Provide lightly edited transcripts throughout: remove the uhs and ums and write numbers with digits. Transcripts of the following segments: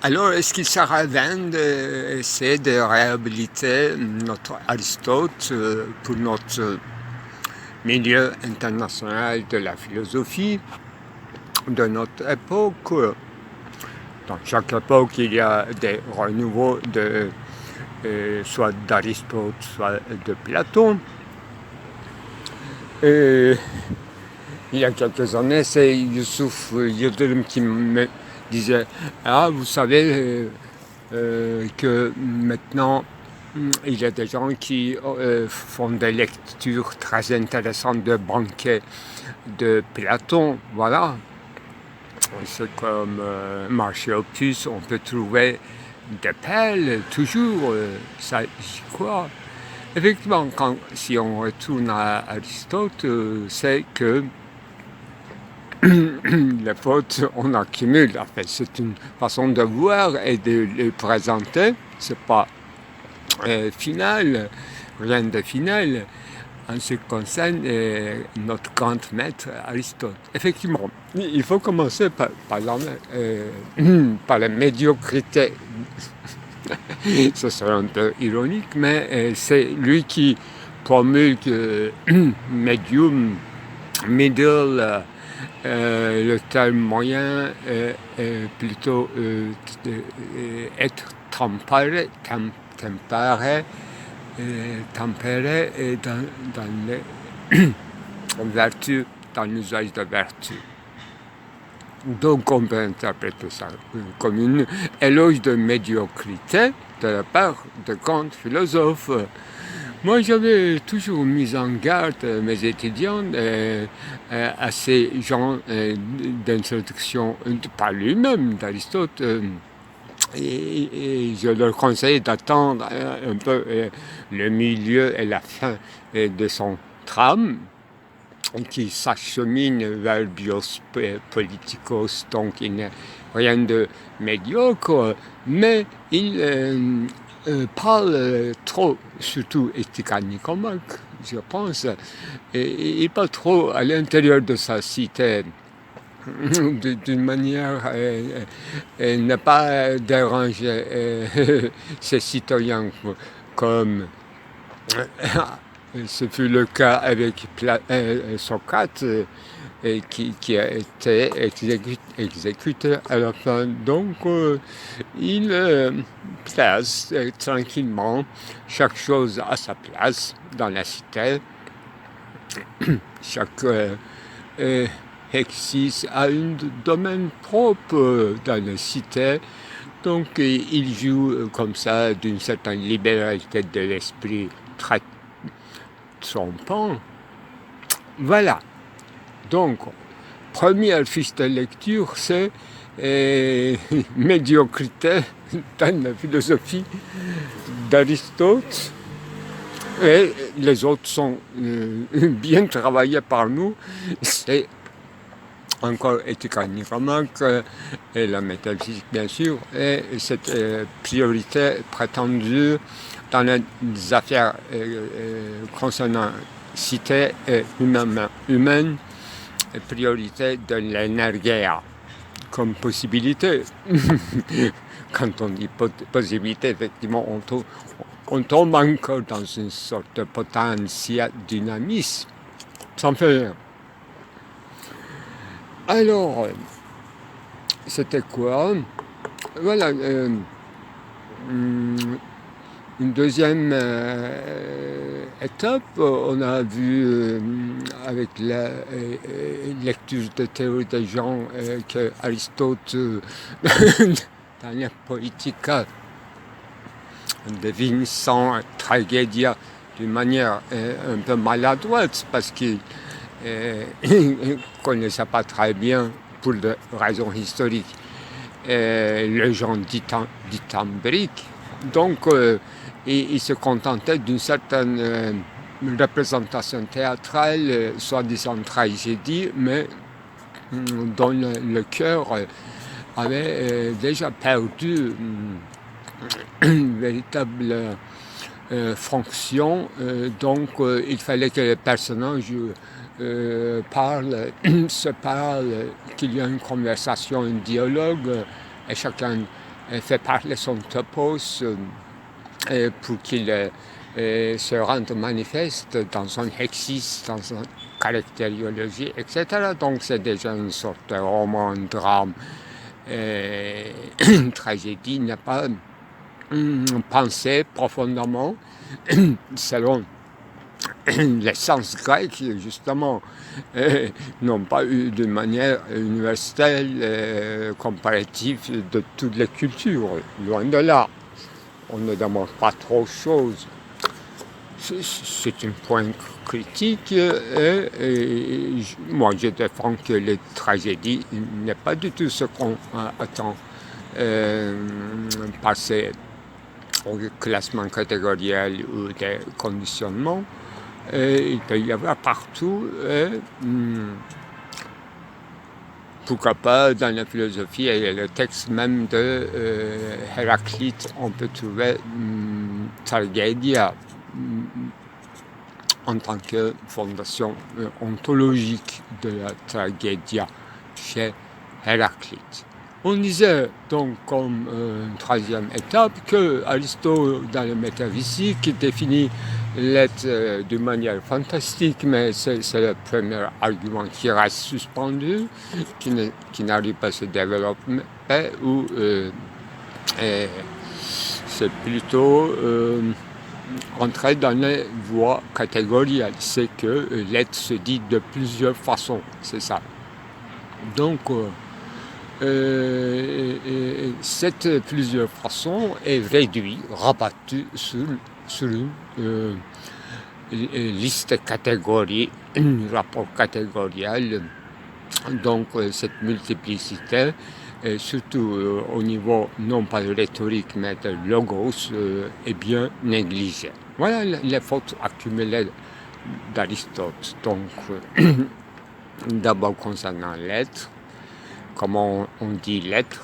Alors, est-ce qu'il sert à rien d'essayer de réhabiliter notre Aristote pour notre milieu international de la philosophie de notre époque? Dans chaque époque, il y a des renouveaux soit d'Aristote, soit de Platon. Et il y a quelques années, c'est Youssouf Yildirim qui me disait « Ah, vous savez que maintenant, il y a des gens qui font des lectures très intéressantes de banquets de Platon, voilà. C'est comme marché aux puces, on peut trouver des perles, toujours, ça j'y crois. Effectivement, si on retourne à Aristote, c'est que les fautes, on accumule. En fait, c'est une façon de voir et de les présenter. C'est pas final, rien de final en ce qui concerne notre grand maître Aristote. Effectivement, il faut commencer par la médiocrité. Ce serait un peu ironique, mais c'est lui qui promulgue medium, middle, le terme moyen plutôt être tempéré dans les vertus, dans l'usage de vertu. Donc on peut interpréter ça comme une éloge de médiocrité de la part de grands philosophes. Moi, j'avais toujours mis en garde mes étudiants à ces gens d'introduction, par lui-même, d'Aristote, et je leur conseillais d'attendre un peu le milieu et la fin de son trame, qui s'achemine vers bios politikos, donc il n'est rien de médiocre, mais il parle trop, surtout éthique Nicomaque, je pense, et il parle trop à l'intérieur de sa cité, d'une manière ne pas déranger ses citoyens, comme ce fut le cas avec Socrate, qui a été exécuté à la fin. Donc, il place tranquillement chaque chose à sa place dans la cité. Chaque existe a un domaine propre dans la cité. Donc, il joue comme ça d'une certaine libéralité de l'esprit très trompant. Voilà. Donc, première fiche de lecture, c'est médiocrité dans la philosophie d'Aristote. Et les autres sont bien travaillés par nous. C'est encore éthique Nicomaque et la métaphysique, bien sûr, et cette priorité prétendue dans les affaires concernant cité humaine, priorité de l'énergia comme possibilité. Quand on dit possibilité, effectivement, on tombe encore dans une sorte de potentiel dynamisme. Ça me fait rien. Alors, c'était quoi? Voilà, une deuxième étape, on a vu avec la lecture de théorie des gens que Aristote, dans la Poetica, devine sans tragédia d'une manière un peu maladroite, parce qu'il ne connaissait pas très bien, pour des raisons historiques, le genre d'Itambrique. Donc, il se contentait d'une certaine représentation théâtrale, soi-disant tragédie, mais dont le cœur avait déjà perdu une véritable fonction. Donc, il fallait que les personnages se parlent, qu'il y ait une conversation, un dialogue, et chacun fait parler son topos pour qu'il se rende manifeste dans son hexis, dans son caractériologie, etc. Donc c'est déjà une sorte de roman, un drame, une tragédie, n'est pas pensée profondément selon les sens grecs, justement, n'ont pas eu de manière universelle, comparative de toutes les cultures, loin de là. On ne demande pas trop de choses. C'est un point critique et moi je défends que les tragédies n'est pas du tout ce qu'on attend passer au classement catégoriel ou des conditionnements. Il peut y avoir partout, pourquoi pas dans la philosophie et le texte même de Héraclite, on peut trouver tragédia en tant que fondation ontologique de la tragédia chez Héraclite. On disait donc comme troisième étape que Aristote dans la métaphysique définit l'être d'une manière fantastique, mais c'est le premier argument qui reste suspendu, qui n'arrive pas à se développer, ou c'est plutôt entrer dans les voies catégorielles. C'est que l'être se dit de plusieurs façons, c'est ça. Donc, cette plusieurs façons est réduite, rabattue sur une liste catégorie, un rapport catégoriel. Donc cette multiplicité, surtout au niveau non pas de rhétorique mais de logos, est bien négligée. Voilà les fautes accumulées d'Aristote. Donc d'abord concernant l'être, comment on dit l'être,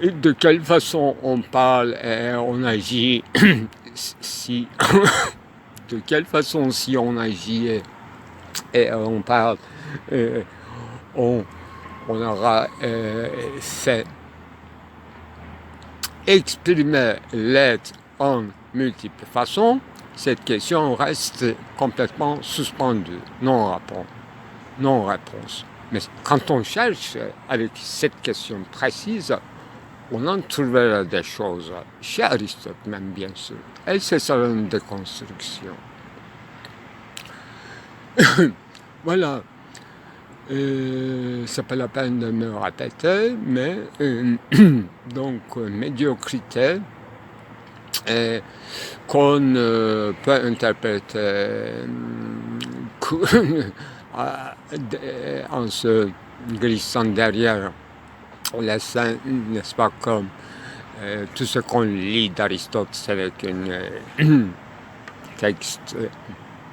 et de quelle façon on parle et on agit, si de quelle façon si on agit et on parle, on aura fait exprimer l'être en multiples façons. Cette question reste complètement suspendue, non réponse. Mais quand on cherche avec cette question précise, on en trouvera des choses, chez Aristote même bien sûr, et c'est ça une déconstruction. Voilà, c'est pas la peine de me répéter, mais donc médiocrité qu'on peut interpréter en se glissant derrière la scène, n'est-ce pas, comme tout ce qu'on lit d'Aristote, c'est avec une texte,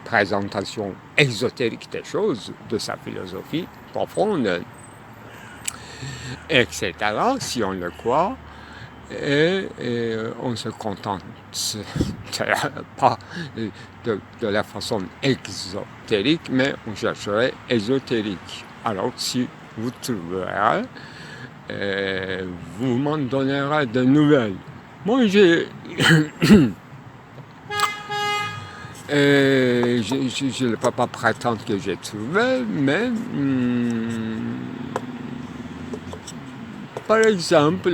présentation exotérique des choses, de sa philosophie profonde, etc., si on le croit, et on se contente pas de la façon exotérique, mais on chercherait ésotérique. Alors si vous trouverez, vous m'en donnerez de nouvelles. Moi, je ne peux pas prétendre que j'ai trouvé, mais par exemple,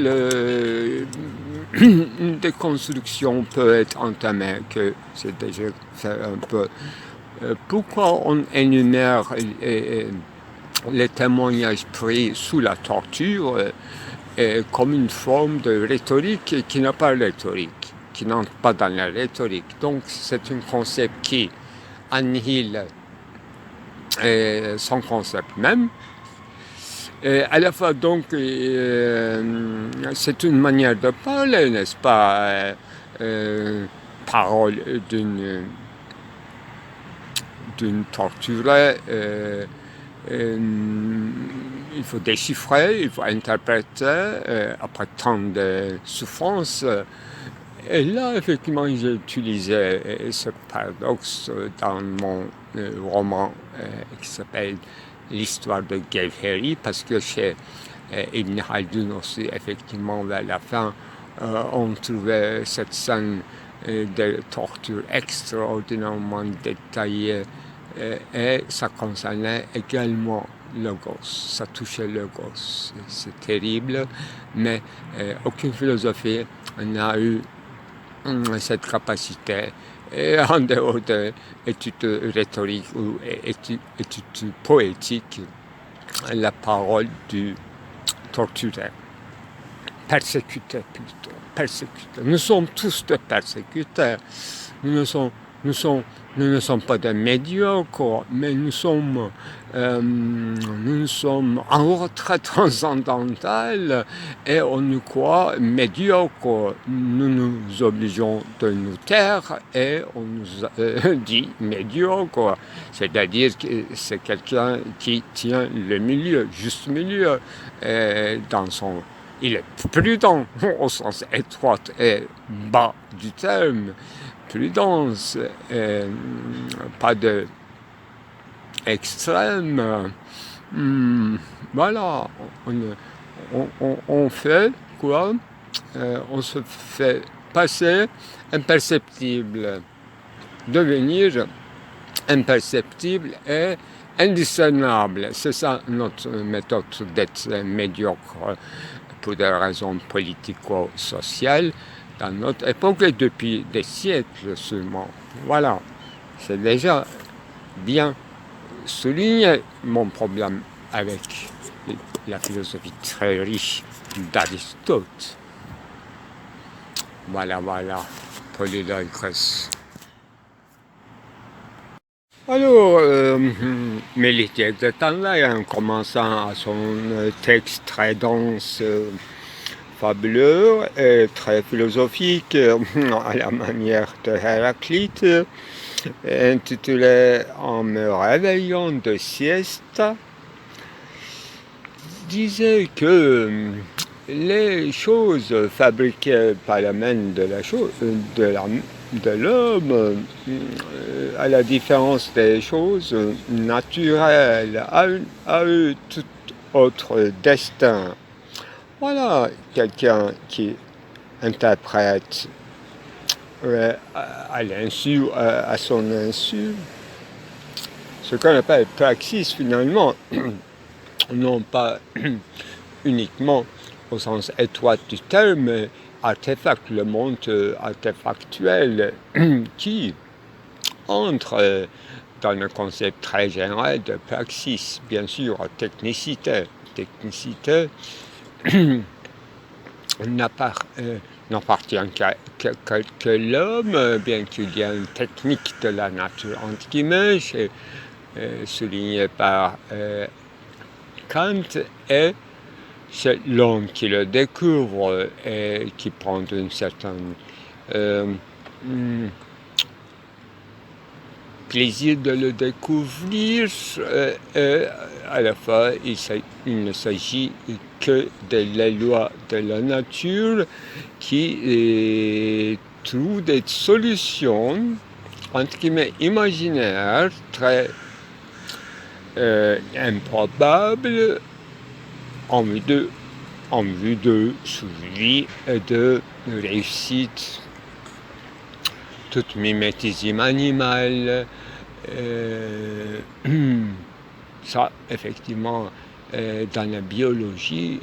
une déconstruction peut être entamée, que c'est déjà fait un peu. Pourquoi on énumère les témoignages pris sous la torture comme une forme de rhétorique qui n'a pas de rhétorique, qui n'entre pas dans la rhétorique. Donc c'est un concept qui annihile son concept même. À la fois donc c'est une manière de parler, n'est-ce pas, parole d'une torturée. Il faut déchiffrer, il faut interpréter après tant de souffrance. Et là, effectivement, j'ai utilisé ce paradoxe dans mon roman qui s'appelle L'histoire de Gave Harry, parce que chez Ibn Khaldun aussi, effectivement, vers la fin, on trouvait cette scène de torture extraordinairement détaillée et ça concernait également le gosse, ça touchait le gosse. C'est terrible, mais aucune philosophie n'a eu cette capacité. Et en dehors d'études rhétoriques ou études poétiques, la parole du torturé, persécuté plutôt, persécuté. Nous sommes tous des persécutés. Nous ne sommes pas des médiocres, mais nous sommes en retrait transcendantal et on nous croit médiocres. Nous nous obligeons de nous taire et on nous dit médiocre. C'est-à-dire que c'est quelqu'un qui tient le milieu, juste milieu, dans son... Il est prudent au sens étroit et bas du terme. Prudence, pas de extrême. Voilà, on fait quoi? On se fait passer imperceptible, devenir imperceptible et indiscernable. C'est ça notre méthode d'être médiocre pour des raisons politico-sociales dans notre époque et depuis des siècles seulement. Voilà, c'est déjà bien souligné mon problème avec la philosophie très riche d'Aristote. Voilà, Polydeucrus. Alors, Mélitie de Tanlay, en commençant à son texte très dense, fabuleux et très philosophique, à la manière de Héraclite, intitulé En me réveillant de sieste, disait que les choses fabriquées par la main de l'homme, à la différence des choses naturelles, a eu tout autre destin. Voilà quelqu'un qui interprète à son insu, ce qu'on appelle praxis finalement, non pas uniquement au sens étroit du terme, artefact, le monde artefactuel qui entre dans le concept très général de praxis, bien sûr, technicité n'appartient que l'homme, bien qu'il y ait une technique de la nature, entre guillemets, soulignée par Kant, et c'est l'homme qui le découvre et qui prend une certaine plaisir de le découvrir, et à la fois il ne s'agit que des lois de la nature qui trouvent des solutions entre guillemets imaginaires très improbables en vue de survie et de réussite. Toute mimétisme animal, ça effectivement dans la biologie,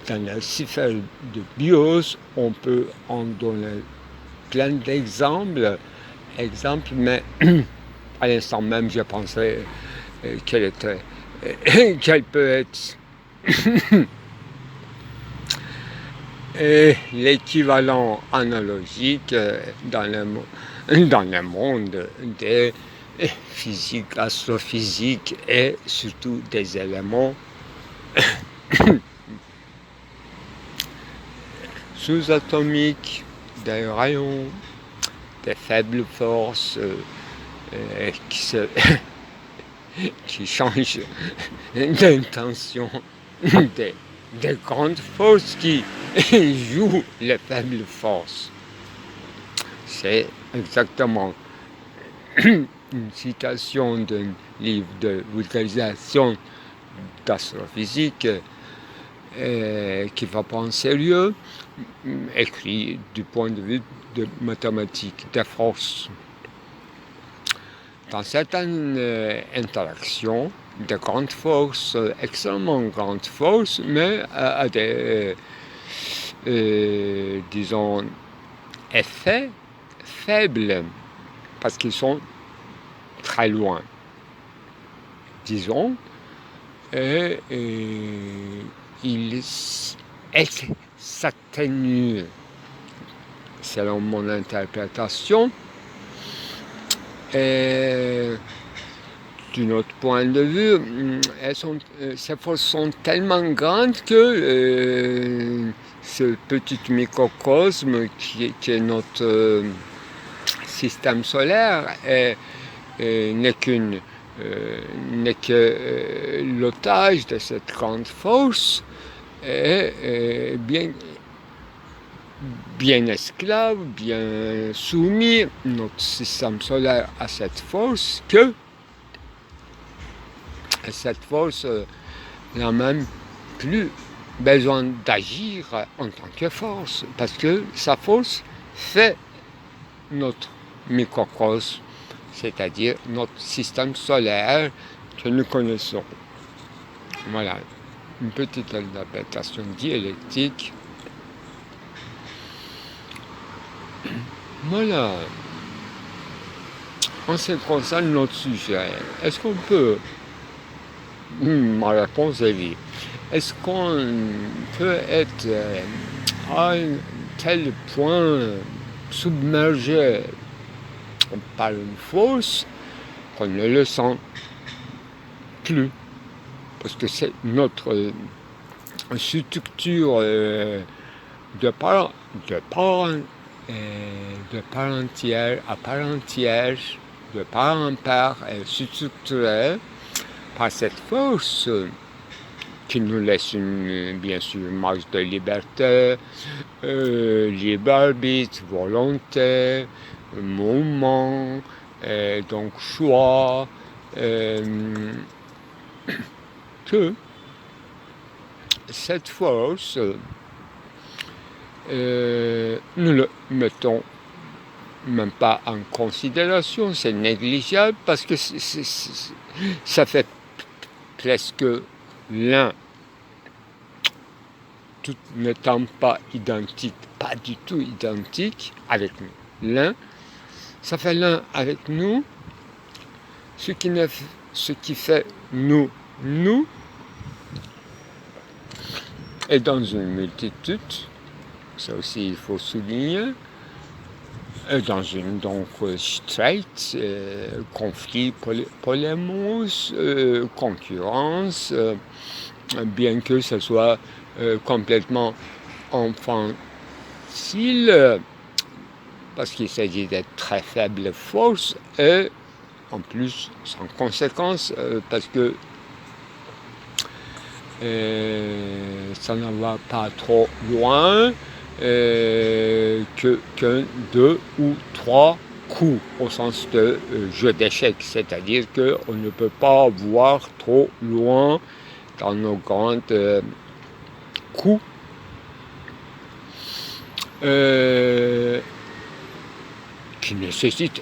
dans la sphère de bios, on peut en donner plein d'exemples, mais à l'instant même je pensais qu'elle peut être et l'équivalent analogique dans le monde des physiques, astrophysiques et surtout des éléments sous-atomiques, des rayons, des faibles forces qui changent d'intention, des grandes forces qui jouent les faibles forces. C'est exactement une citation d'un livre de vulgarisation d'astrophysique qui ne va pas en sérieux, écrit du point de vue de mathématiques, des forces. Dans certaines interactions, de grandes forces, extrêmement grandes forces, mais à des, disons, effets faibles, parce qu'ils sont très loin, disons, et ils s'atténuent, selon mon interprétation, et d'un autre point de vue, ces forces sont tellement grandes que ce petit microcosme qui est notre système solaire n'est que l'otage de cette grande force et bien esclave, bien soumis notre système solaire à cette force que cette force n'a même plus besoin d'agir en tant que force, parce que sa force fait notre microcosme, c'est-à-dire notre système solaire que nous connaissons. Voilà, une petite interprétation dialectique. Voilà. En ce qui concerne notre sujet, est-ce qu'on peut... Ma réponse est oui. Est-ce qu'on peut être à un tel point submergé par une force qu'on ne le sent plus? Parce que c'est notre structure de part entière à part entière, de part en part, structurée par cette force qui nous laisse bien sûr une marge de liberté, libre arbitre, volonté, mouvement, donc choix, que cette force, nous ne mettons même pas en considération, c'est négligeable parce que ça fait presque l'un, tout n'étant pas identique, pas du tout identique avec nous. L'un, ça fait l'un avec nous, ce qui fait nous, est dans une multitude, ça aussi il faut souligner, dans une donc straight, conflit, polémose, concurrence, bien que ce soit complètement infantile, parce qu'il s'agit de très faibles forces, et en plus sans conséquence, parce que ça ne va pas trop loin, qu'un, deux ou trois coups, au sens de jeu d'échecs, c'est-à-dire qu'on ne peut pas voir trop loin dans nos grands coups. Qui nécessitent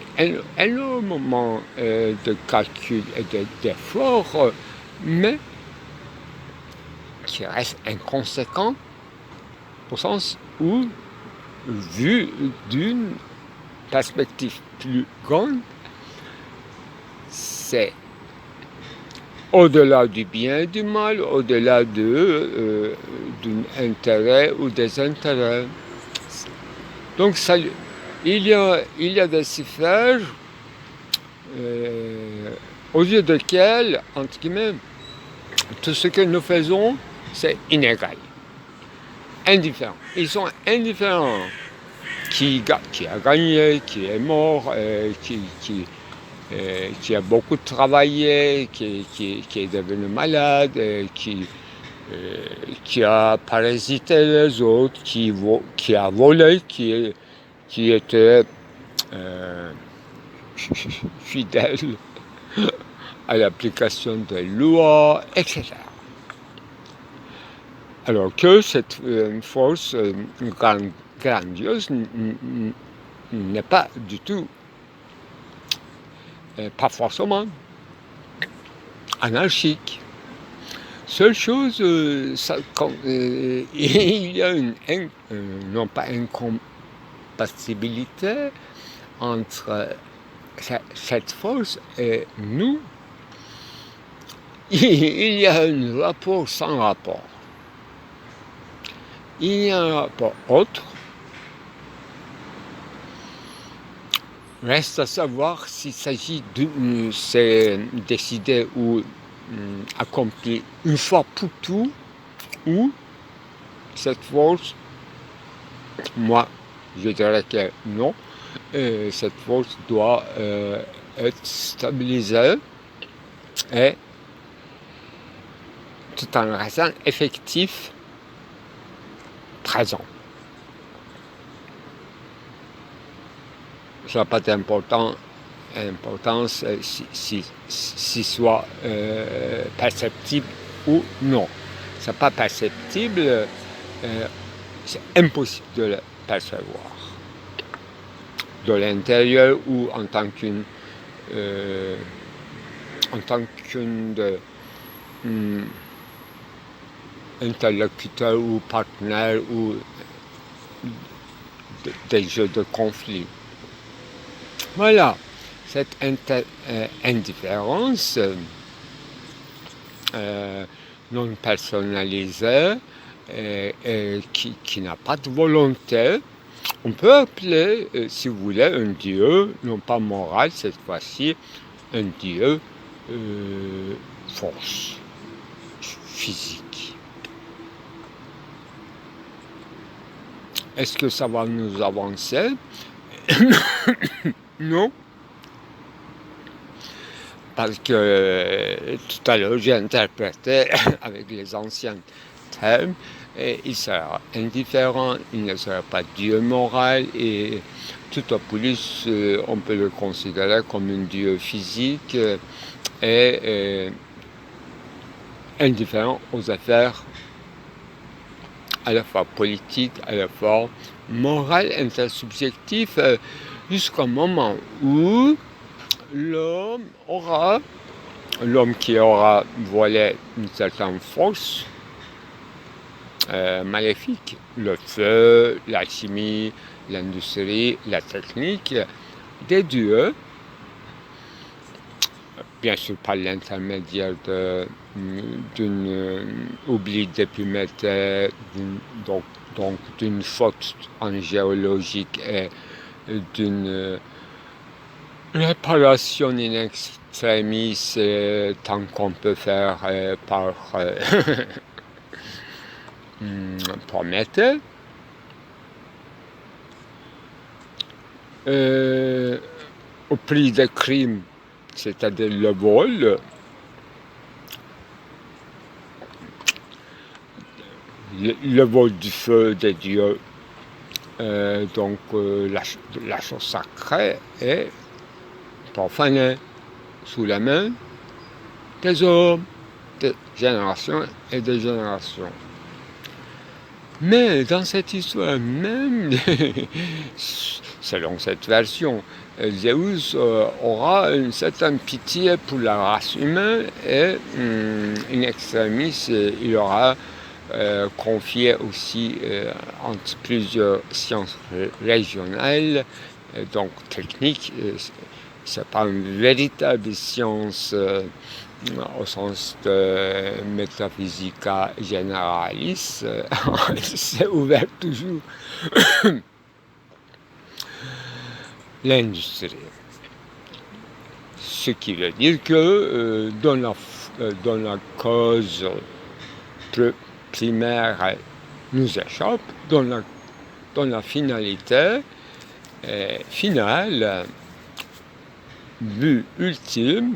énormément de calcul et d'efforts, mais qui reste inconséquent au sens où, vu d'une perspective plus grande, c'est au-delà du bien et du mal, au-delà d'un intérêt ou des intérêts. Donc il y a des chiffrages aux yeux desquels, entre guillemets, tout ce que nous faisons, c'est inégal, indifférent. Ils sont indifférents. Qui a gagné, qui est mort, qui a beaucoup travaillé, qui est devenu malade, qui a parasité les autres, qui a volé, qui était fidèle à l'application des lois, etc. Alors que cette force grandiose n'est pas du tout, pas forcément anarchique. Seule chose, il y a non pas incompatibilité entre cette force et nous. Il y a un rapport sans rapport. Il y a un rapport autre. Reste à savoir s'il s'agit de c'est décidé ou accompli une fois pour tout, ou cette force, moi je dirais que non, cette force doit être stabilisée et tout en restant effectif, présent. Ça n'a pas d'importance si soit perceptible ou non. C'est pas perceptible, c'est impossible de le percevoir. De l'intérieur ou en tant qu'une interlocuteur ou partenaire ou des jeux de conflit. Voilà, cette indifférence non personnalisée qui n'a pas de volonté, on peut appeler, si vous voulez, un Dieu, non pas moral cette fois-ci, un Dieu force physique. Est-ce que ça va nous avancer? Non. Parce que tout à l'heure j'ai interprété avec les anciens termes, et il sera indifférent, il ne sera pas Dieu moral, et tout au plus on peut le considérer comme un Dieu physique et indifférent aux affaires à la fois politiques, à la fois morales, intersubjectifs, jusqu'au moment où l'homme qui aura voilé une certaine force maléfique, le feu, l'alchimie, l'industrie, la technique, des dieux, bien sûr par l'intermédiaire d'un oubli d'Épiméthée, donc d'une faute en géologique et d'une réparation in extremis tant qu'on peut faire par Prométhée. Au prix des crimes, c'est-à-dire le vol, le vol du feu des dieux, donc la chose sacrée est profanée sous la main des hommes, de génération et de génération. Mais dans cette histoire même, selon cette version, Zeus aura une certaine pitié pour la race humaine et in extremis, il aura confié aussi entre plusieurs sciences régionales, donc techniques, c'est pas une véritable science au sens de Metaphysica Generalis, c'est ouvert toujours l'industrie. Ce qui veut dire que dans la cause primaire nous échappe, dans la finalité finale, but ultime,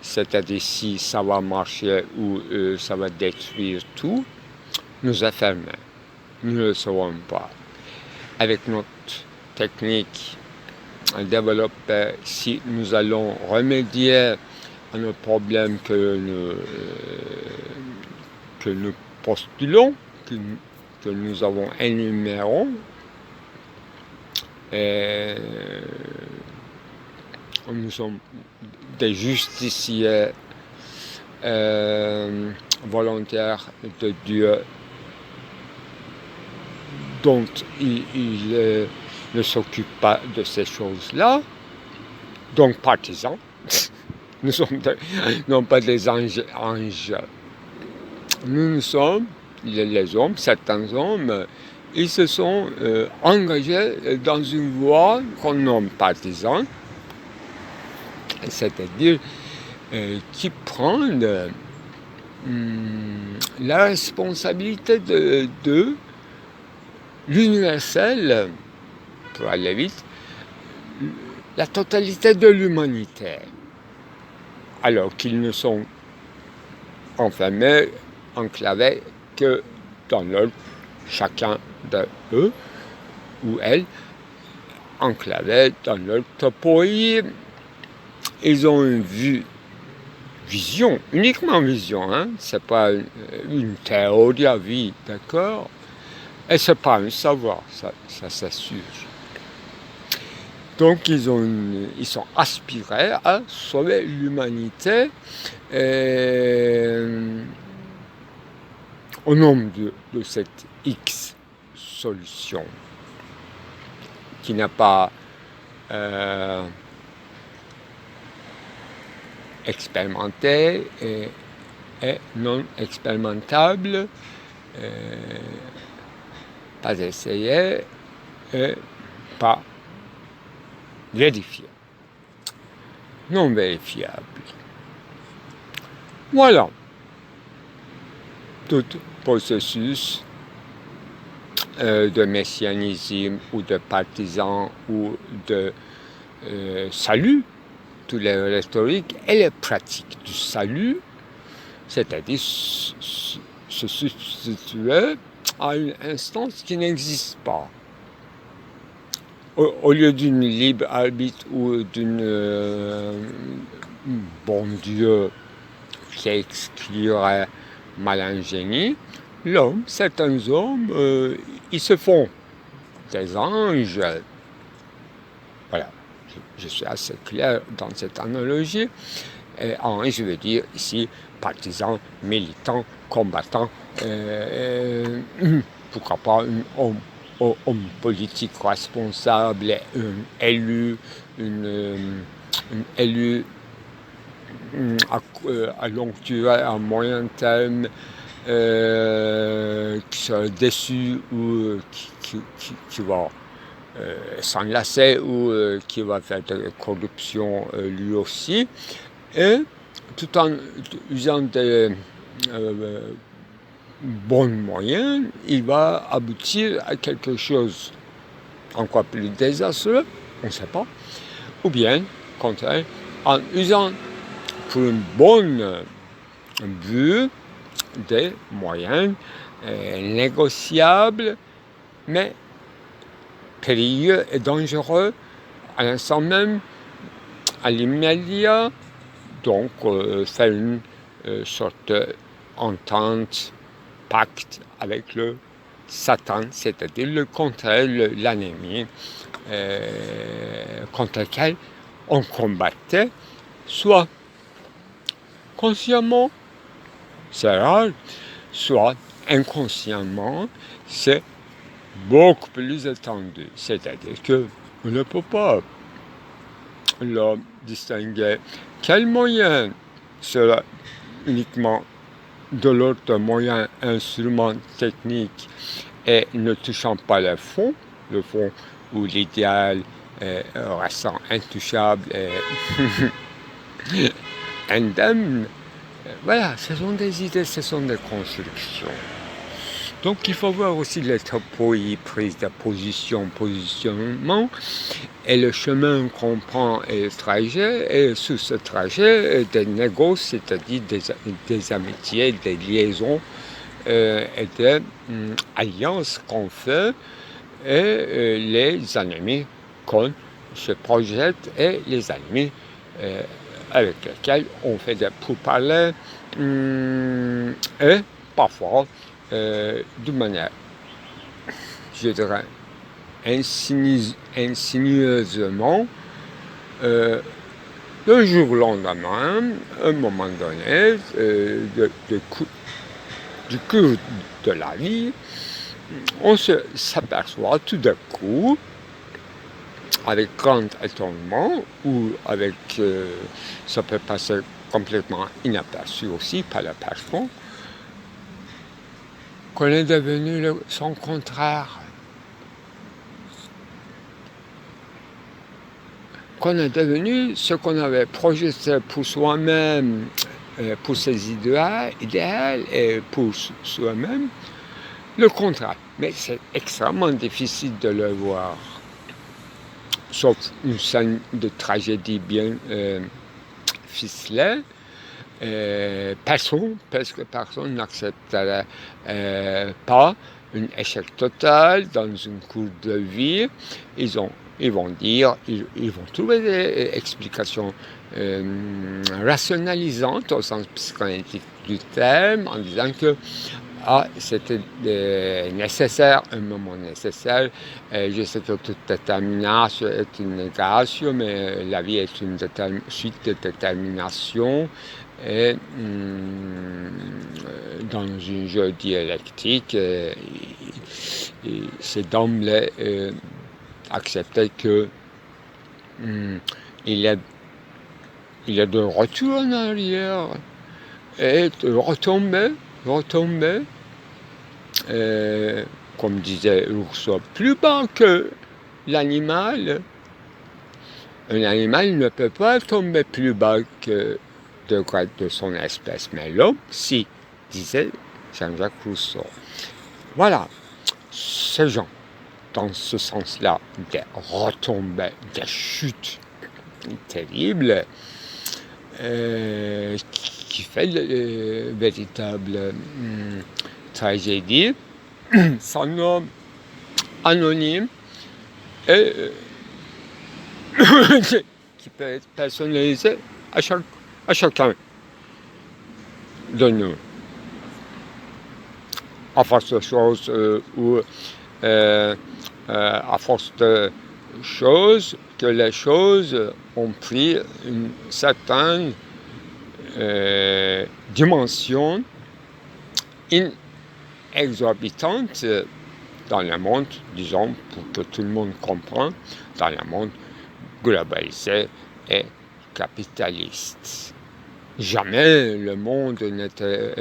c'est-à-dire si ça va marcher ou ça va détruire tout, nous est fermé. Nous ne le savons pas. Avec notre technique développée, si nous allons remédier à nos problèmes que nous postulons que nous avons énumérés, nous sommes des justiciers volontaires de Dieu, dont il ne s'occupe pas de ces choses-là, donc partisans. Nous sommes non pas des anges. Nous sommes les hommes, certains hommes, ils se sont engagés dans une voie qu'on nomme partisane, c'est-à-dire qui prennent la responsabilité de l'universel, pour aller vite, la totalité de l'humanité, alors qu'ils ne sont enfermés, enclavés que dans leur, chacun d'eux ou elles, enclavés dans leur topoï. Ils ont une vision, uniquement vision, hein? C'est pas une théorie à vie, d'accord? Et c'est pas un savoir, ça s'assure. Donc ils sont aspirés à sauver l'humanité au nom de cette X solution qui n'a pas expérimenté et non expérimentable, pas essayé et pas vérifié, non vérifiable. Voilà, tout processus de messianisme ou de partisan ou de salut, tous les rhétoriques et les pratiques du salut, c'est-à-dire se substituer à une instance qui n'existe pas. Au lieu d'une libre arbitre ou d'une bon Dieu qui exclurait malingénie, l'homme, certains hommes, ils se font des anges. Voilà, je suis assez clair dans cette analogie. Et ange veut dire ici partisan, militant, combattant, pourquoi pas un homme politique responsable, élu à long durée, à moyen terme, qui sera déçu ou qui va s'enlacer ou qui va faire de la corruption lui aussi, et tout en usant des bons moyens, il va aboutir à quelque chose encore plus désastreux, on ne sait pas, ou bien, au contraire, en usant pour une bonne vue des moyens négociables, mais périlleux et dangereux à l'instant même, à l'immédiat, donc faire une sorte d'entente, pacte avec le Satan, c'est-à-dire le contraire, l'ennemi, contre lequel on combattait, soit consciemment, c'est rare, soit inconsciemment, c'est beaucoup plus étendu. C'est-à-dire qu'on ne peut pas distinguer quel moyen sera uniquement de l'autre moyen, instrument technique et ne touchant pas le fond où l'idéal restant intouchable et indemne. Voilà, ce sont des idées, ce sont des constructions. Donc il faut voir aussi les topoïs, prises de positionnement, et le chemin qu'on prend et le trajet, et sur ce trajet, des négociations, c'est-à-dire des amitiés, des liaisons et des alliances qu'on fait, et les ennemis qu'on se projette, et les ennemis avec lesquels on fait des pourparlers, et parfois, d'une manière, je dirais, insinueusement, le jour au lendemain, à un moment donné, du cours de la vie, on s'aperçoit tout d'un coup, avec grand étonnement, ou avec, ça peut passer complètement inaperçu aussi par la personne, qu'on est devenu son contraire. Qu'on est devenu ce qu'on avait projeté pour soi-même, pour ses idéaux et pour soi-même, le contraire. Mais c'est extrêmement difficile de le voir. Sauf une scène de tragédie bien ficelée. Presque personne n'accepterait pas un échec total dans une course de vie. Ils vont trouver des explications rationalisantes au sens psychanalytique du terme, en disant que c'était nécessaire, un moment nécessaire. Je sais que toute détermination est une négation, mais la vie est une suite de détermination. Et dans un jeu dialectique, c'est d'emblée accepter que il y a de retour en arrière et de retomber, comme disait Rousseau, plus bas que l'animal. Un animal ne peut pas tomber plus bas que le grade de son espèce, mais l'homme, si, disait Jean-Jacques Rousseau. Voilà, ces gens, dans ce sens-là, des retombées, des chutes terribles, qui fait de véritable tragédie, son nom anonyme et qui peut être personnalisé à chacun de nous. À force de choses ou à force de choses, que les choses ont pris une certaine dimension exorbitante dans le monde, disons, pour que tout le monde comprenne, dans le monde globalisé et capitaliste. Jamais le monde n'était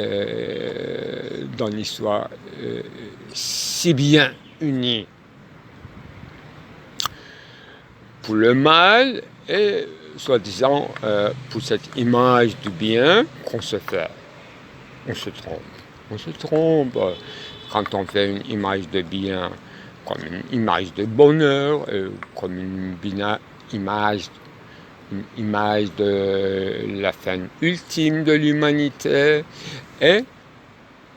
dans l'histoire si bien uni. Pour le mal et soi-disant pour cette image du bien qu'on se fait. On se trompe quand on fait une image de bien comme une image de bonheur, comme une image de la fin ultime de l'humanité. Et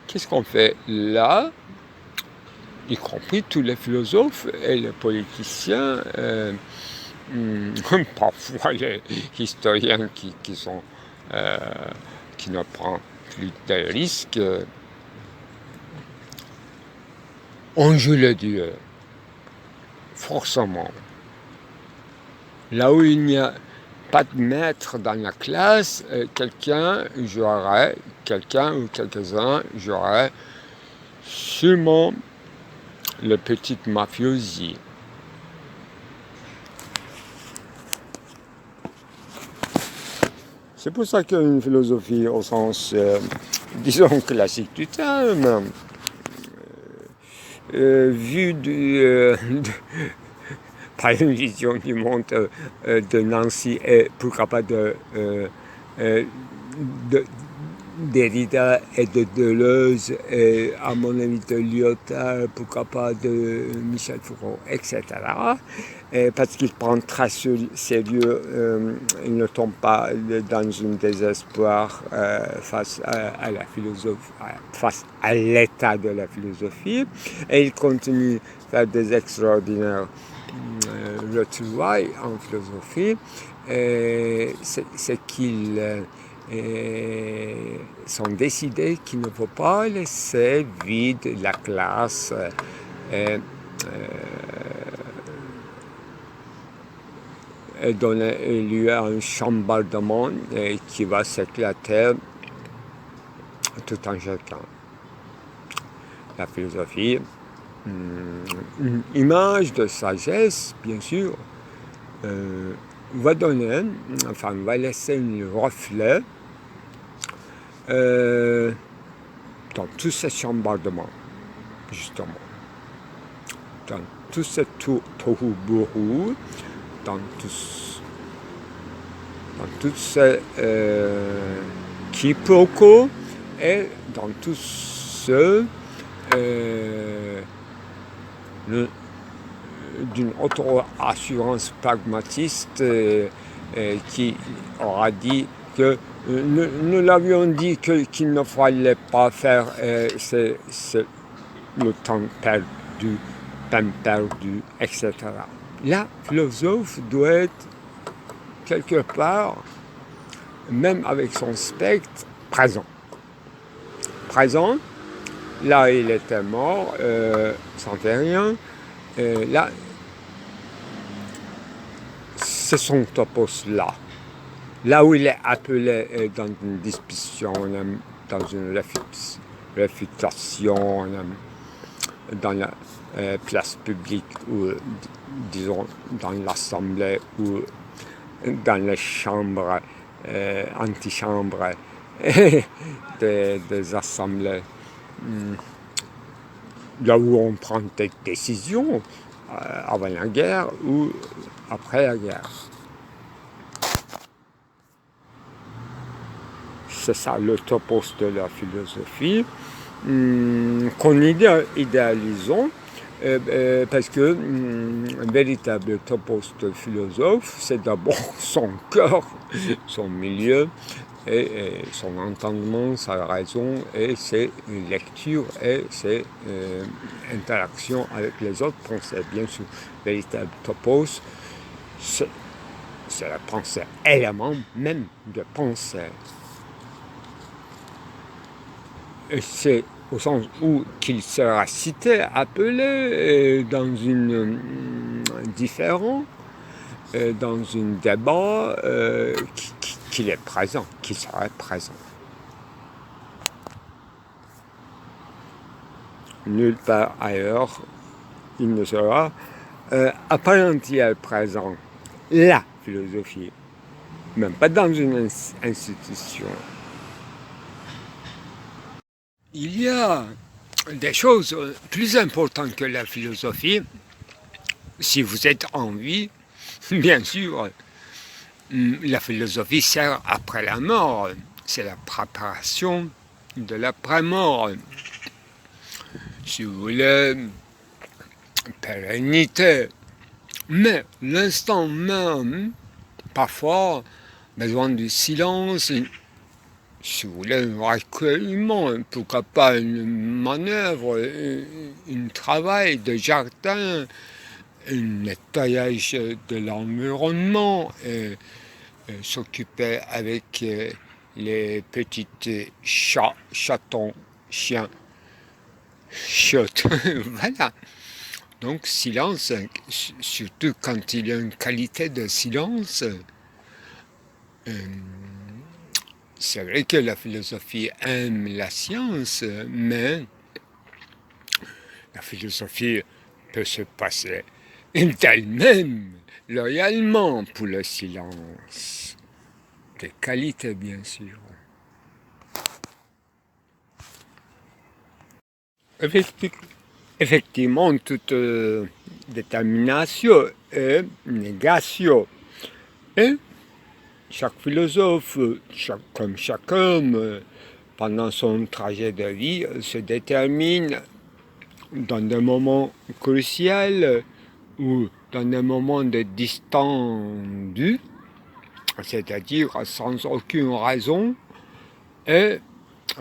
qu'est-ce qu'on fait là, y compris tous les philosophes et les politiciens, parfois les historiens qui ne prennent plus de risques, on joue le Dieu, forcément. Là où il n'y a pas de maître dans la classe, quelqu'un ou quelques-uns joueraient sûrement le petit mafiosi. C'est pour ça qu'une philosophie au sens, disons, classique du terme, vue par une vision du monde de Nancy et pourquoi pas de Derrida et de Deleuze et à mon avis de Lyotard, pourquoi pas de Michel Foucault, etc. Et parce qu'il prend très sérieux, il ne tombe pas dans un désespoir face à la philosophie, face à l'état de la philosophie, et il continue à faire des extraordinaires retrouvailles en philosophie. C'est qu'il sont décidés qu'il ne faut pas laisser vide la classe et donner lieu à un chambardement qui va s'éclater tout en chacun. La philosophie, une image de sagesse, bien sûr, va donner, enfin va laisser un reflet dans tous ces chambardements, justement, dans tout ce tohu-bohu, dans tout ce quiproquo et dans tout ce d'une auto-assurance pragmatiste qui aura dit que nous l'avions dit qu'il ne fallait pas faire, c'est le temps perdu, peine perdue, etc. La philosophe doit être quelque part, même avec son spectre, présent. Présent, là il était mort, sans faire rien. Là, c'est son topos là. Là où il est appelé dans une discussion, dans une réfutation, dans la place publique, ou disons dans l'assemblée, ou dans les chambres, antichambres des assemblées. Là où on prend des décisions avant la guerre ou après la guerre. C'est ça le topos de la philosophie qu'on idéalisons parce que un véritable topos de philosophe, c'est d'abord son cœur, son milieu, et son entendement, sa raison, et ses lectures, et ses interactions avec les autres pensées. Bien sûr, véritable topos, c'est la pensée, élément même de pensée. Et c'est au sens où qu'il sera cité, appelé dans une différent, dans un débat qu'il est présent, qu'il serait présent. Nulle part ailleurs, il ne sera à part entière présent. La philosophie, même pas dans une institution. Il y a des choses plus importantes que la philosophie, si vous êtes en vie, bien sûr. La philosophie sert après la mort, c'est la préparation de l'après-mort. Si vous voulez, pérennité. Mais l'instant même, parfois, besoin du silence, si vous voulez, un recueillement, pourquoi pas une manœuvre, un travail de jardin, un nettoyage de l'environnement, s'occuper avec les petites chatons, chiens, chiottes, voilà. Donc silence, surtout quand il y a une qualité de silence, c'est vrai que la philosophie aime la science, mais la philosophie peut se passer d'elle-même, loyalement pour le silence. Des qualités, bien sûr. Effectivement, toute détermination est négation. Et chaque philosophe, comme chaque homme, pendant son trajet de vie, se détermine dans des moments cruciaux ou dans des moments de distendu, c'est-à-dire sans aucune raison, et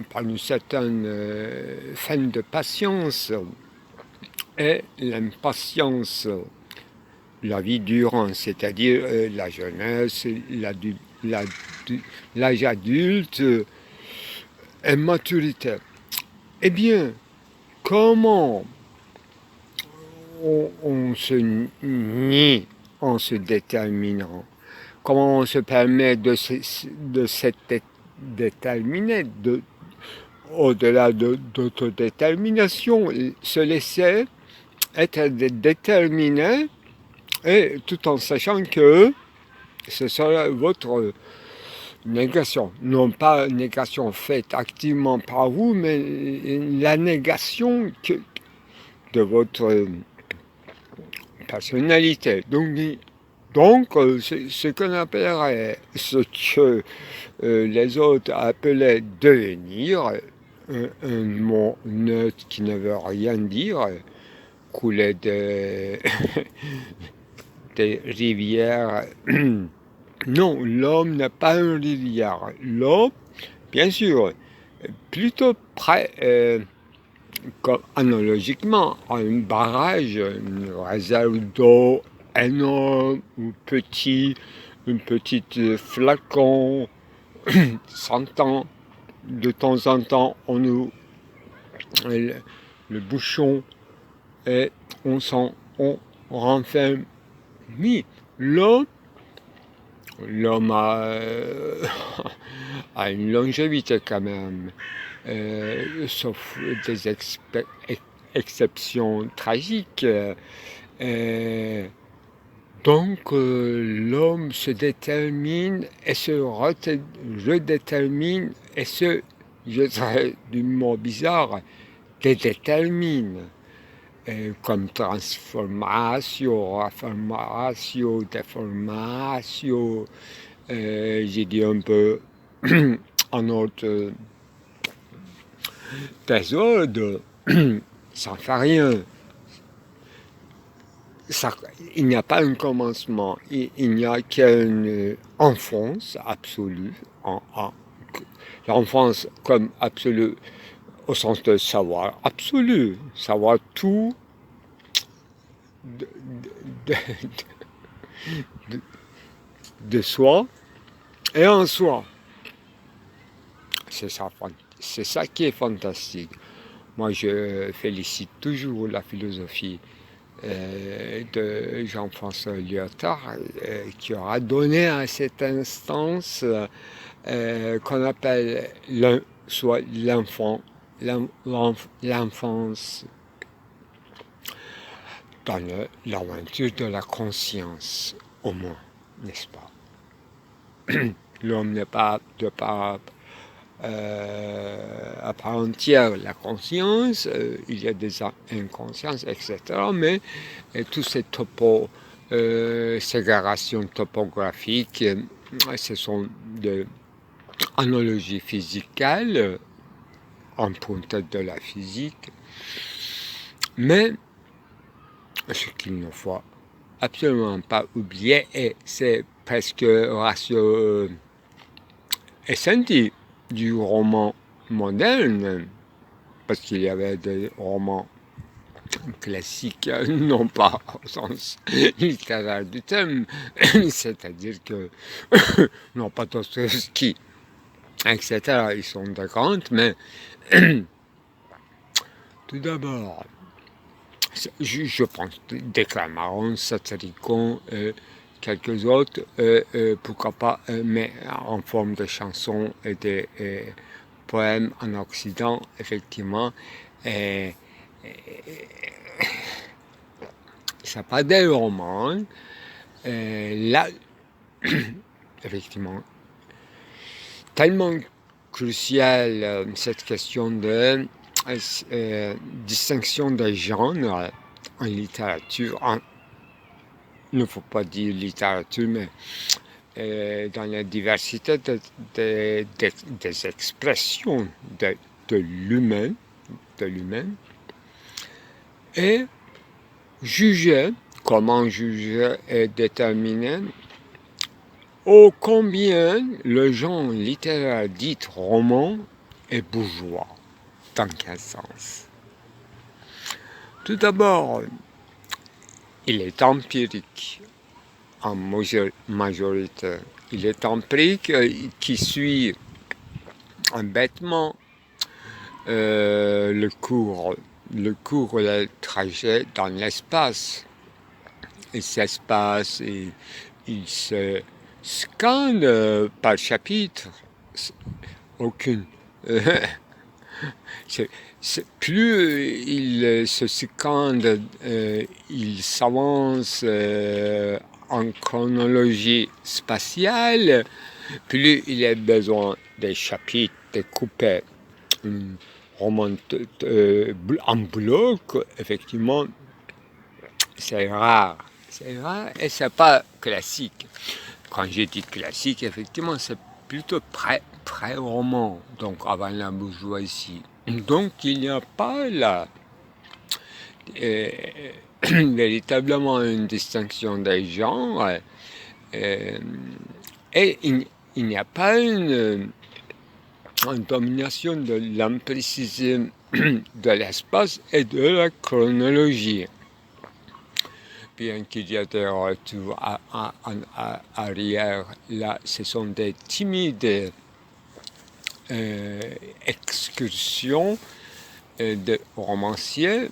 par une certaine fin de patience et l'impatience, la vie durant, c'est-à-dire la jeunesse, l'âge adulte et maturité. Eh bien, comment on se nie en se déterminant? Comment on se permet de s'être déterminé, au-delà d'autodétermination, se laisser être déterminé, et tout en sachant que ce sera votre négation. Non pas une négation faite activement par vous, mais la négation de votre personnalité. Donc ce qu'on appellerait, ce que les autres appelaient devenir, un mot neutre qui ne veut rien dire, couler des rivières. Non, l'homme n'est pas une rivière. L'homme, bien sûr, plutôt près, analogiquement, à un barrage, une réserve d'eau énorme ou petit, une petite flacon, s'entend de temps en temps, on ouvre le bouchon et on renferme. Oui, l'homme a une longévité quand même, sauf des exceptions tragiques. Donc l'homme se détermine et se redétermine et se, je dirais du mot bizarre, détermine. Comme transformatio, reformatio, deformatio, j'ai dit un peu en autre désordre, ça ne fait rien. Il n'y a pas un commencement, il n'y a qu'une enfance absolue, l'enfance comme absolue au sens de savoir absolu, savoir tout de soi et en soi. C'est ça qui est fantastique. Moi, je félicite toujours la philosophie de Jean-François Lyotard qui aura donné à cette instance qu'on appelle soit l'enfance dans l'aventure de la conscience, au moins, n'est-ce pas? L'homme n'est pas de part à part entière la conscience, il y a des inconsciences, etc. Mais tous ces ségrégations topographiques, ce sont des analogies physicales, empreintées de la physique, mais ce qu'il ne faut absolument pas oublier, et c'est presque ratio essentiel du roman moderne, parce qu'il y avait des romans classiques, non pas au sens littéraire du terme, c'est-à-dire que, non pas Dostoevsky, etc., ils sont de grands, mais tout d'abord, je pense Declamarons, Satyricon, quelques autres, pourquoi pas, mais en forme de chansons et de poèmes en Occident, effectivement. Ça pas des romans. Là, effectivement, tellement cruciale cette question de distinction des genres en littérature. Il ne faut pas dire littérature, mais dans la diversité des expressions de l'humain, et juger, comment juger et déterminer ô combien le genre littéraire dit roman est bourgeois. Dans quel sens? Tout d'abord, il est empirique. en majoritaire. Il est un prix qui suit bêtement le cours du trajet dans l'espace. Et cet espace, il se scanne par chapitre. Aucune. Plus il se scanne, il s'avance en chronologie spatiale, plus il a besoin des chapitres découpés en bloc. Effectivement, c'est rare. C'est rare et c'est pas classique. Quand je dis classique, effectivement, c'est plutôt pré-roman, donc avant la bourgeoisie. Donc il n'y a pas là véritablement une distinction des genres et il n'y a pas une domination de l'imprécision de l'espace et de la chronologie. Bien qu'il y ait des retours en arrière, là, ce sont des timides excursions de romanciers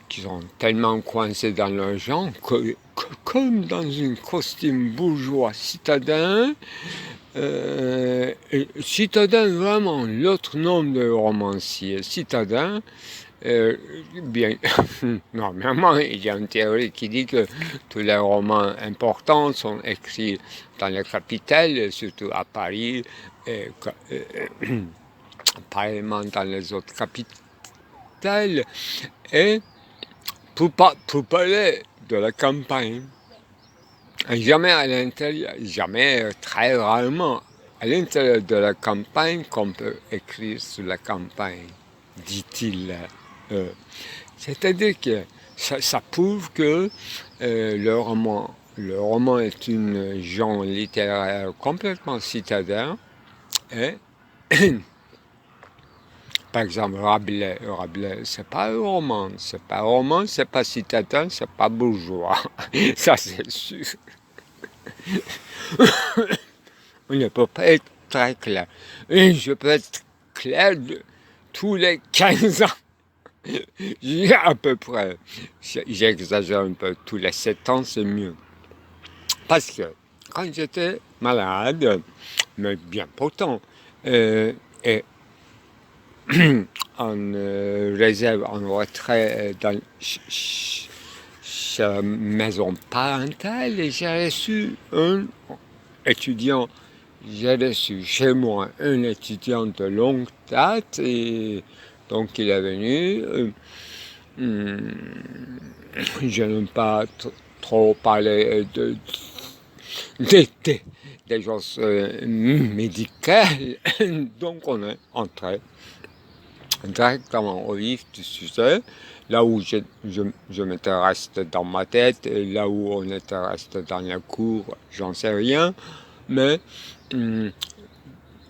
qui sont tellement coincés dans leur genre que comme dans un costume bourgeois citadin, citadin vraiment, l'autre nom de romancier citadin, bien, normalement, il y a une théorie qui dit que tous les romans importants sont écrits dans la capitale, surtout à Paris, pareillement dans les autres capitales, et pour parler de la campagne. Jamais à l'intérieur, jamais, très rarement, à l'intérieur de la campagne qu'on peut écrire sur la campagne, dit-il. C'est-à-dire que ça prouve que le roman est un genre littéraire complètement citadin. Et, par exemple, Rabelais, c'est pas un roman, c'est pas citadin, c'est pas bourgeois. Ça, c'est sûr. On ne peut pas être très clair. Et je peux être clair tous les 15 ans. À peu près, j'exagère un peu, tous les 7 ans c'est mieux. Parce que quand j'étais malade, mais bien pourtant, et en réserve, en retrait dans sa maison parentale, j'ai reçu un étudiant, j'ai reçu chez moi un étudiant de longue date et donc il est venu. Je n'aime pas trop parler des choses médicales, donc on est entré directement au vif du sujet, là où je m'étais resté dans ma tête, et là où on était resté dans la cour, j'en sais rien, mais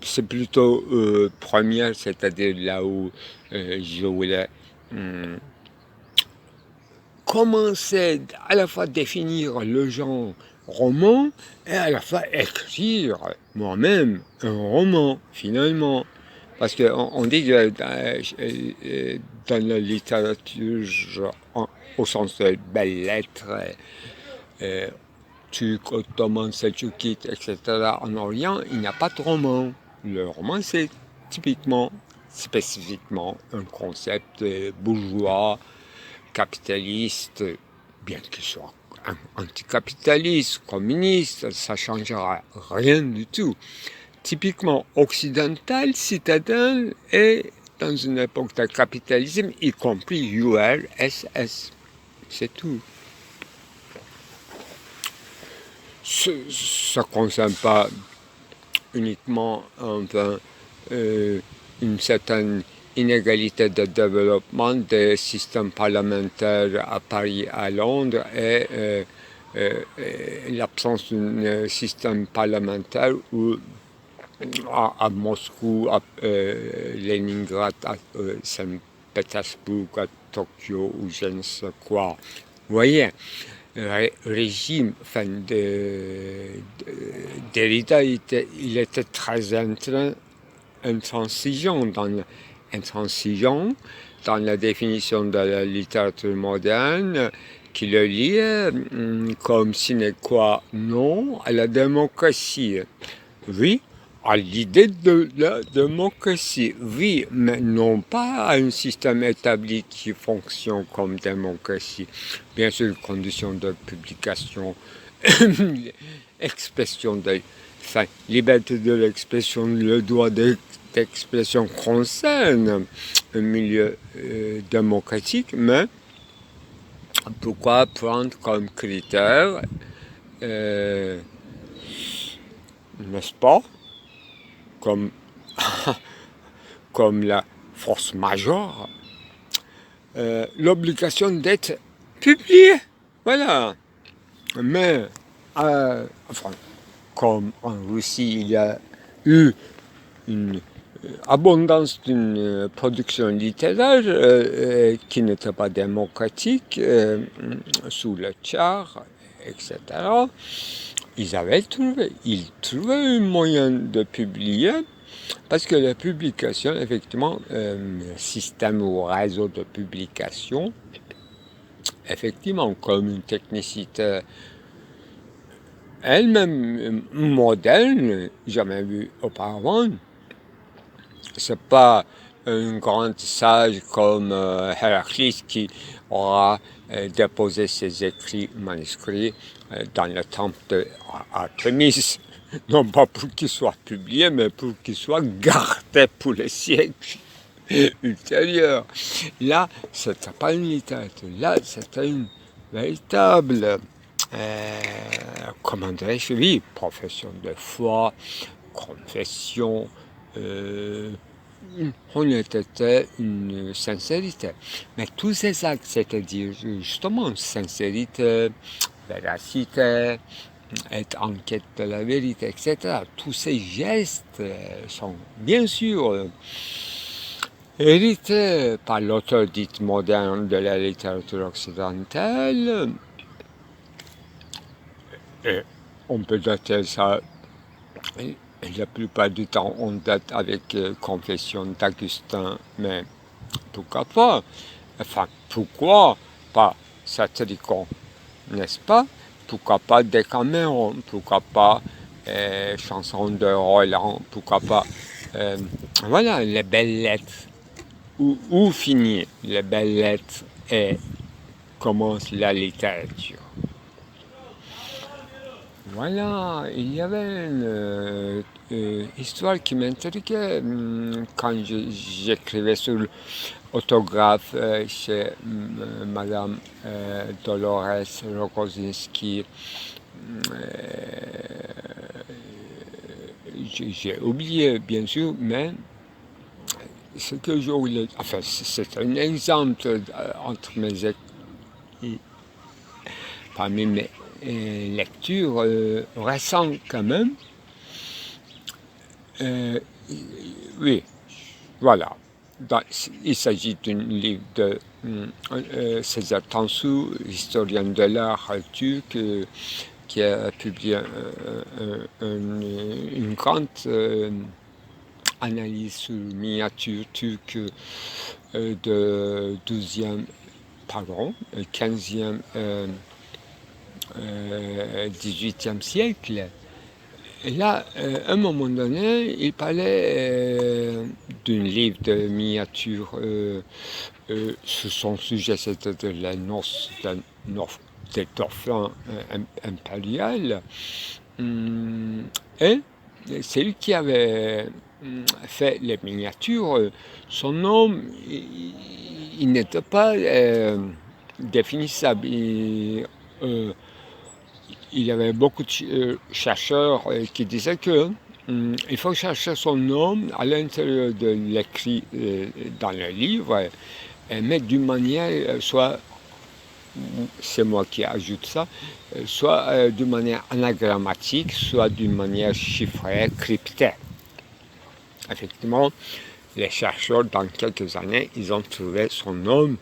c'est plutôt première, c'est-à-dire là où je voulais commencer à la fois définir le genre roman et à la fois écrire moi-même un roman, finalement. Parce qu'on dit que dans la littérature, au sens de belles lettres, turc, ottoman, selçukite, etc., en Orient, il n'y a pas de roman. Le roman, c'est typiquement, spécifiquement, un concept bourgeois, capitaliste, bien qu'il soit anticapitaliste, communiste, ça ne changera rien du tout. Typiquement occidental, citadin, et dans une époque de capitalisme, y compris URSS. C'est tout. Ça ne concerne pas uniquement une certaine inégalité de développement des systèmes parlementaires à Paris, à Londres, et l'absence d'un système parlementaire où à Moscou, à Leningrad, à Saint-Pétersbourg, à Tokyo ou je ne sais quoi. Vous voyez, régime, Derrida, il était très intransigeant dans la définition de la littérature moderne, qui le liait comme sine qua non à la démocratie. Oui, à l'idée de la démocratie, oui, mais non pas à un système établi qui fonctionne comme démocratie. Bien sûr, conditions de publication, expression de, liberté de l'expression, le droit d'expression concerne un milieu démocratique, mais pourquoi prendre comme critère, n'est-ce pas, comme la force majeure, l'obligation d'être publié. Voilà. Mais, comme en Russie, il y a eu une abondance d'une production littéraire qui n'était pas démocratique, sous le tsar, etc. Ils trouvaient un moyen de publier, parce que la publication, effectivement, système ou réseau de publication, effectivement, comme une technicité elle-même moderne, jamais vue auparavant. C'est pas un grand sage comme Héraclite qui aura déposé ses écrits manuscrits dans le temple d'Artémis, non pas pour qu'ils soient publiés, mais pour qu'ils soient gardés pour les siècles ultérieurs. Là, c'était pas une littérature, là, c'était une véritable, comment dirais-je, oui, profession de foi, confession, une honnêteté, une sincérité. Mais tous ces actes, c'est-à-dire justement sincérité, véracité, être en quête de la vérité, etc. Tous ces gestes sont bien sûr hérités par l'auteur dit moderne de la littérature occidentale. Et on peut dater ça, la plupart du temps on date avec Confession d'Augustin, mais pourquoi pas? Enfin, pourquoi pas Satyricon, n'est-ce pas? Pourquoi pas Décaméron? Pourquoi pas Chanson de Roland? Pourquoi pas voilà, les belles lettres. Où finit les belles lettres et commence la littérature? Voilà, il y avait une histoire qui m'intriguait quand j'écrivais sur l'autographe chez Madame Dolores Rogozinski. J'ai oublié, bien sûr, mais ce que je voulais... Enfin, c'est un exemple entre parmi mes lectures récentes quand même. Oui, voilà. Il s'agit d'un livre de César Tansu, historien de l'art turc, qui a publié une grande analyse sur miniature turque de 15e, 18e siècle. Et là, à un moment donné, il parlait d'un livre de miniature sur son sujet, c'était de la noce des dauphins impériales. Et c'est lui qui avait fait les miniatures. Son nom, il n'était pas définissable. Il y avait beaucoup de chercheurs qui disaient que il faut chercher son nom à l'intérieur de l'écrit dans le livre, mais d'une manière, soit, c'est moi qui ajoute ça, soit d'une manière anagrammatique, soit d'une manière chiffrée, cryptée. Effectivement, les chercheurs, dans quelques années, ils ont trouvé son nom.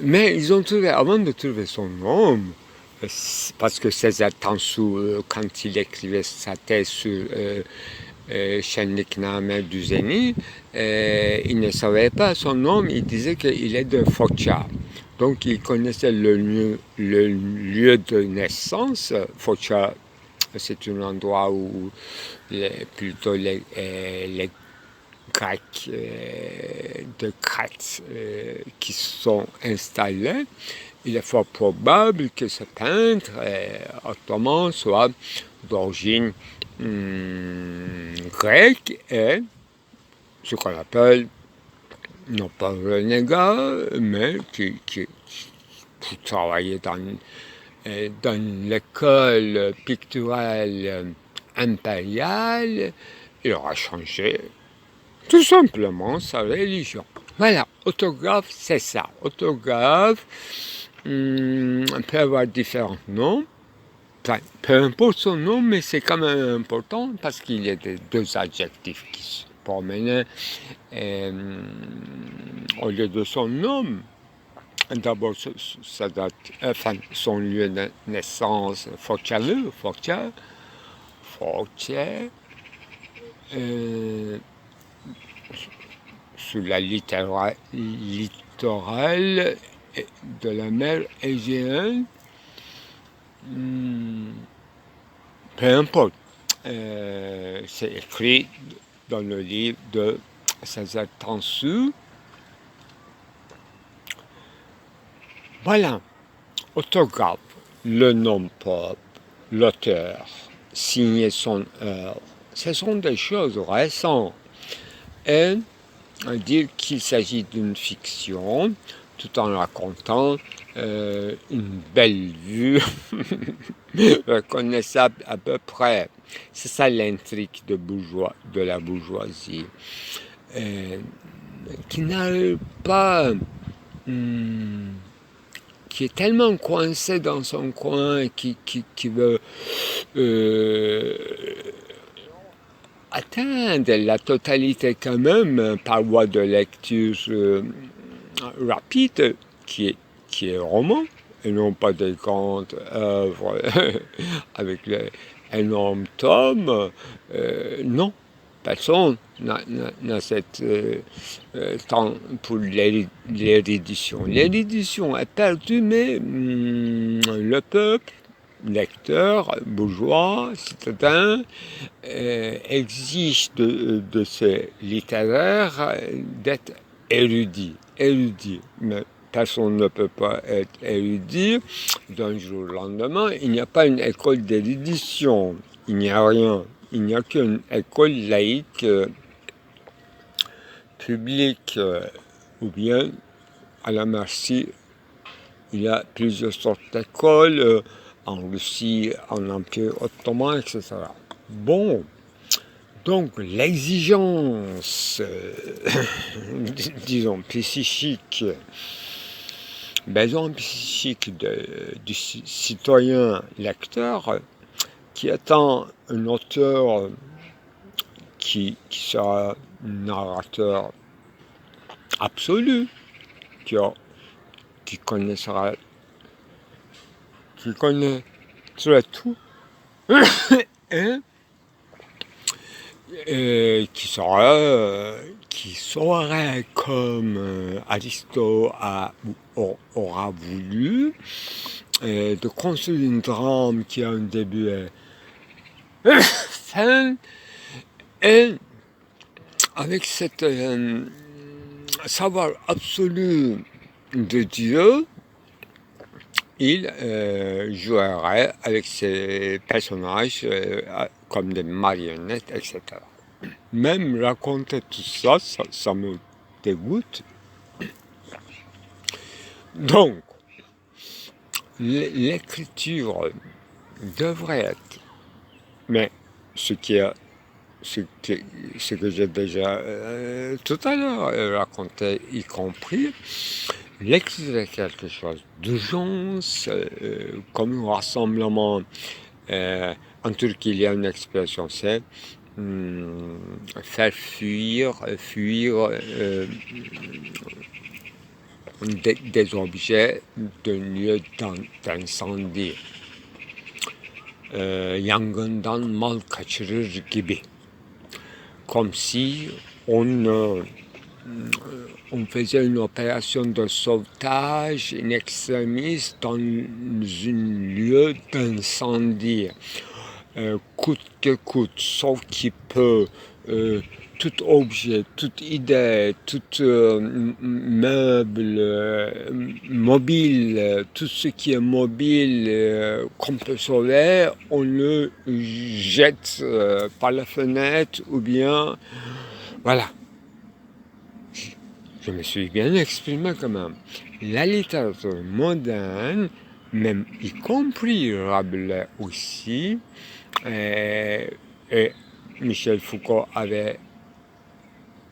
Mais ils ont trouvé, avant de trouver son nom, parce que César Tansu, quand il écrivait sa thèse sur Şenlikname Düzeni, il ne savait pas son nom, il disait qu'il est de Foça. Donc il connaissait le lieu de naissance. Foça, c'est un endroit où plutôt les Grecs de Crète qui sont installés. Il est fort probable que ce peintre ottoman soit d'origine grecque et ce qu'on appelle, non pas renégat, mais qui travaillait dans l'école picturale impériale. Il aura changé tout simplement sa religion. Voilà, orthographe, c'est ça. Orthographe peut avoir différents noms. Enfin, peu importe son nom, mais c'est quand même important parce qu'il y a deux adjectifs qui se promenaient au lieu de son nom. D'abord, ça date, enfin, son lieu de naissance, Foçalı, Foça, sous la littorale de la mer Égéenne. Peu importe, c'est écrit dans le livre de César Tansu. Voilà, orthographe, le nom propre, l'auteur, signer son œuvre, ce sont des choses récentes. Et dire qu'il s'agit d'une fiction, tout en racontant une belle vue reconnaissable à peu près. C'est ça l'intrigue de la bourgeoisie, qui n'arrive pas, qui est tellement coincé dans son coin, qui veut atteindre la totalité quand même par voie de lecture rapide, qui est roman, et non pas des grandes œuvres avec l'énorme tome. Non, personne n'a cette temps pour l'érudition. L'érudition est perdue, mais le peuple, lecteur, bourgeois, citadin, exige de ces littéraires d'être érudit. Mais personne ne peut pas être érudit d'un jour au lendemain. Il n'y a pas une école d'érudition, il n'y a rien. Il n'y a qu'une école laïque, publique, ou bien à la merci. Il y a plusieurs sortes d'écoles en Russie, en Empire ottoman, etc. Bon, donc l'exigence, disons, psychique, besoin psychique du citoyen lecteur qui attend un auteur qui sera narrateur absolu, qui connaîtra tout, et qui saurait comme Aristote aura voulu, de construire une drame qui a un début et fin, et avec cette savoir absolu de Dieu, il jouerait avec ses personnages comme des marionnettes, etc. Même raconter tout ça, ça me dégoûte. Donc, l'écriture devrait être, mais ce que j'ai déjà tout à l'heure raconté, y compris, l'écriture est quelque chose d'urgence, comme un rassemblement. En Turquie, il y a une expression, c'est faire fuir des objets d'un lieu d'incendie. Yangından mal kaçırır gibi. Comme si on faisait une opération de sauvetage in extremis dans un lieu d'incendie. Coûte que coûte, sauf qu'il peut, tout objet, toute idée, tout meuble mobile, tout ce qui est mobile qu'on peut sauver, on le jette par la fenêtre ou bien... Voilà. Je me suis bien exprimé quand même. La littérature moderne, même y compris Rabelais aussi, et Michel Foucault avait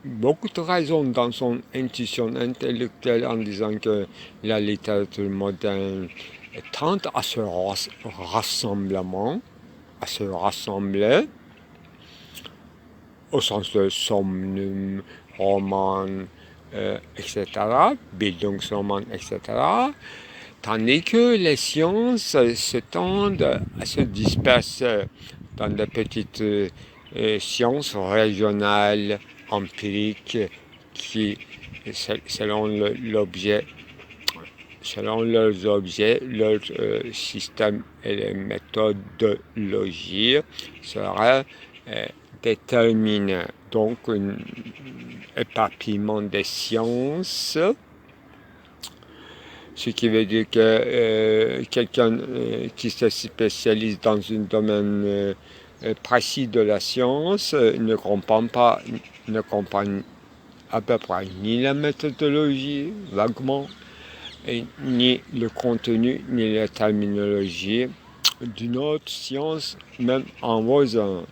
beaucoup de raison dans son intuition intellectuelle en disant que la littérature moderne tente à ce rassemblement, à se rassembler, au sens de somnum, roman, etc., Bildungsroman, etc., tandis que les sciences se tendent à se disperser dans des petites sciences régionales, empiriques, qui, selon l'objet, selon leurs objets, leur système et les méthodologies seraient déterminés. Donc, un éparpillement des sciences, ce qui veut dire que quelqu'un qui se spécialise dans un domaine précis de la science ne comprend à peu près ni la méthodologie, vaguement, ni le contenu, ni la terminologie d'une autre science, même en voisin.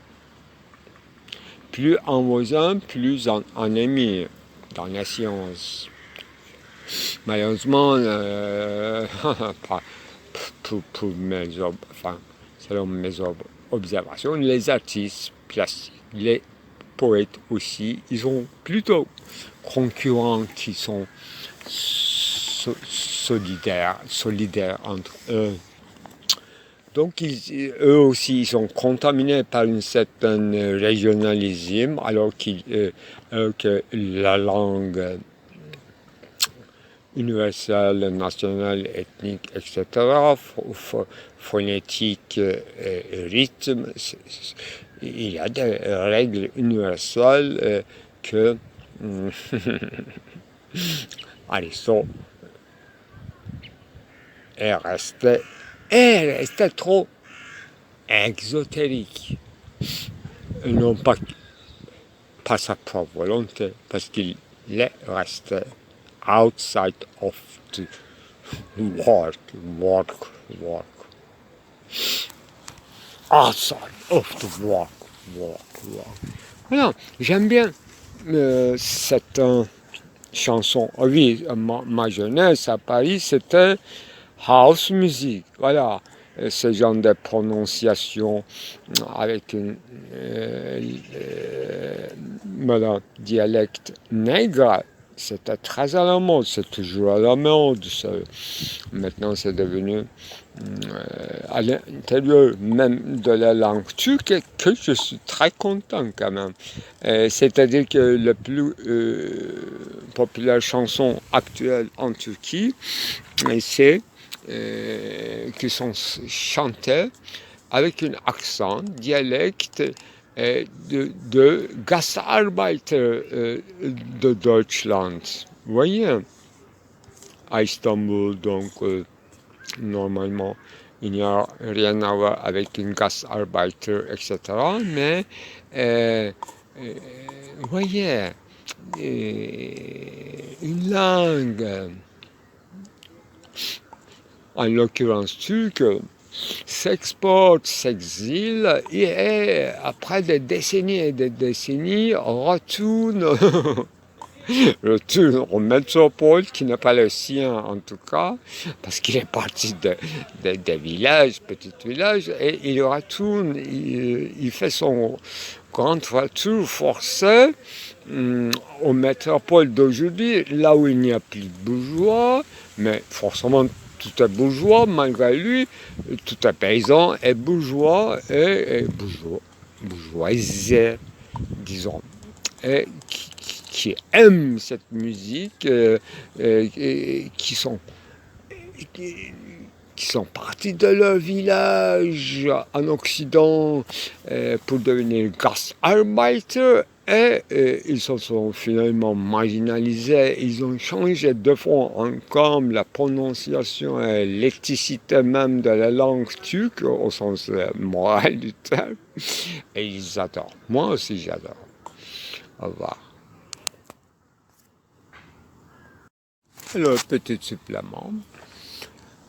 Plus en voisin, plus en ennemi dans la science. Malheureusement, selon mes observations, les artistes plastiques, les poètes aussi, ils ont plutôt concurrents qui sont solidaires entre eux. Donc, eux aussi, ils sont contaminés par un certain régionalisme, alors que la langue universelle, nationale, ethnique, etc., phonétique, rythme, il y a des règles universelles que Aristote est resté trop exotérique. Non pas par sa propre volonté, parce qu'il est resté outside of the work. Outside of the work. Voilà, j'aime bien cette chanson. Oui, ma jeunesse à Paris, c'était house music. Voilà, ce genre de prononciation avec un dialecte nègre. C'était très à la mode, c'est toujours à la mode. Maintenant, c'est devenu à l'intérieur même de la langue turque que je suis très content quand même. C'est-à-dire que la plus populaire chanson actuelle en Turquie, c'est qui sont chantées avec un accent, dialecte de Gastarbeiter de Deutschland. Vous voyez, à Istanbul, donc normalement, il n'y a rien à voir avec une Gastarbeiter, etc. Mais, vous voyez, une langue, en l'occurrence turque, s'exporte, s'exile et après des décennies et des décennies retourne au métropole qui n'est pas le sien en tout cas, parce qu'il est parti des villages, petits villages, et il retourne, il fait son grande fracture forcée aux métropoles d'aujourd'hui, là où il n'y a plus de bourgeois, mais forcément tout est bourgeois, malgré lui, tout est paysan est bourgeois et bourgeoisé, disons, et qui aiment cette musique, qui sont partis de leur village en Occident pour devenir Gastarbeiter et ils se sont finalement marginalisés. Ils ont changé de fond en comble la prononciation et l'électricité même de la langue turque au sens moral du terme. Et ils adorent. Moi aussi j'adore. Au revoir. Alors, petit supplément.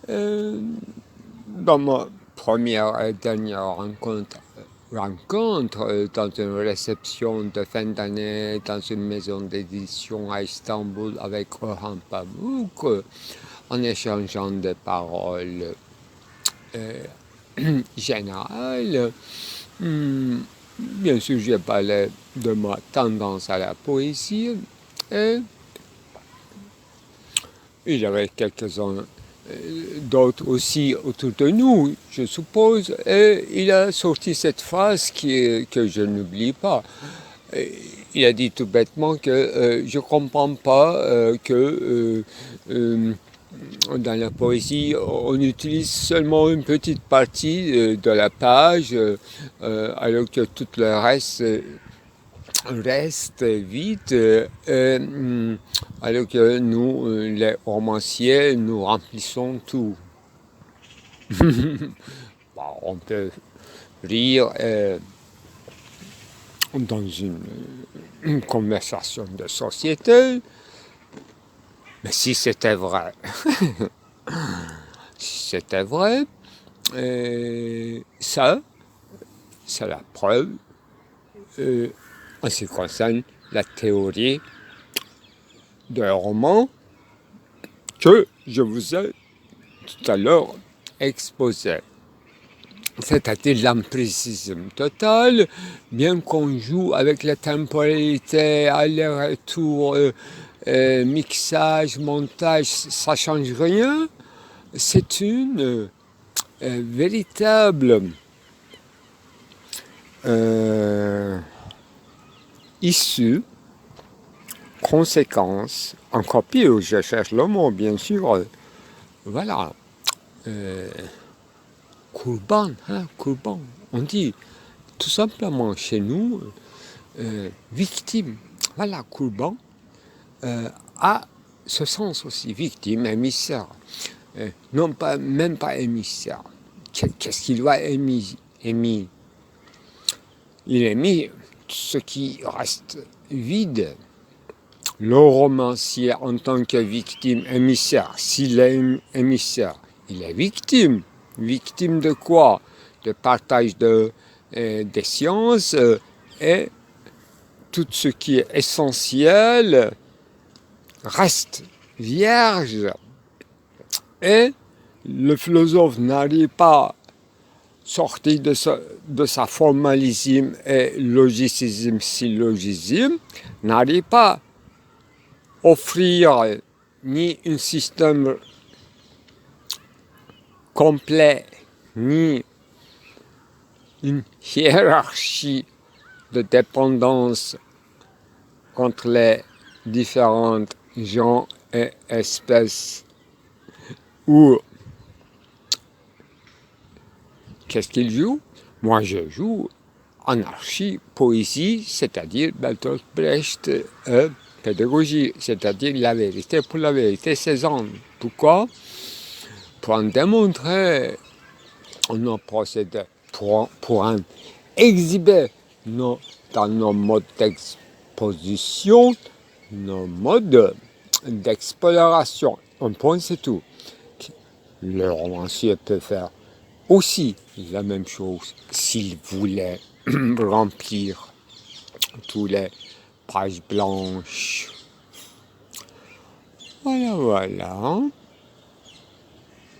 Dans ma première et dernière rencontre dans une réception de fin d'année dans une maison d'édition à Istanbul avec Orhan Pamuk, en échangeant des paroles générales. Bien sûr, j'ai parlé de ma tendance à la poésie et il y avait quelques-uns d'autres aussi autour de nous, je suppose, et il a sorti cette phrase que je n'oublie pas. Il a dit tout bêtement que je ne comprends pas que dans la poésie, on utilise seulement une petite partie de la page, alors que tout le reste vide, alors que nous, les romanciers, nous remplissons tout. Bon, on peut rire dans une conversation de société, mais si c'était vrai, ça, c'est la preuve en ce qui concerne la théorie d'un roman que je vous ai tout à l'heure exposé. C'est-à-dire l'imprécisme total, bien qu'on joue avec la temporalité, aller-retour, mixage, montage, ça ne change rien. C'est une véritable issue, conséquence, encore pire, je cherche le mot bien sûr, voilà, Kurban, Kurban, on dit tout simplement chez nous, victime, voilà, Kurban, a ce sens aussi, victime, émissaire, non pas, même pas émissaire, qu'est-ce qu'il doit émis? Il émet ce qui reste vide. Le romancier en tant que victime émissaire, s'il est émissaire, il est victime. Victime de quoi? De partage des sciences et tout ce qui est essentiel reste vierge. Et le philosophe n'arrive pas sorti de sa formalisme et logicisme, syllogisme, n'arrive pas offrir ni un système complet, ni une hiérarchie de dépendance entre les différentes gens et espèces. Ou qu'est-ce qu'il joue? Moi, je joue anarchie, poésie, c'est-à-dire Bertolt Brecht, pédagogie, c'est-à-dire la vérité pour la vérité cézanne. Pourquoi? Pour en démontrer nos procédés, pour en exhiber dans nos modes d'exposition, nos modes d'exploration. Un point, c'est tout. Le romancier peut faire aussi la même chose s'il voulait remplir toutes les pages blanches. Voilà.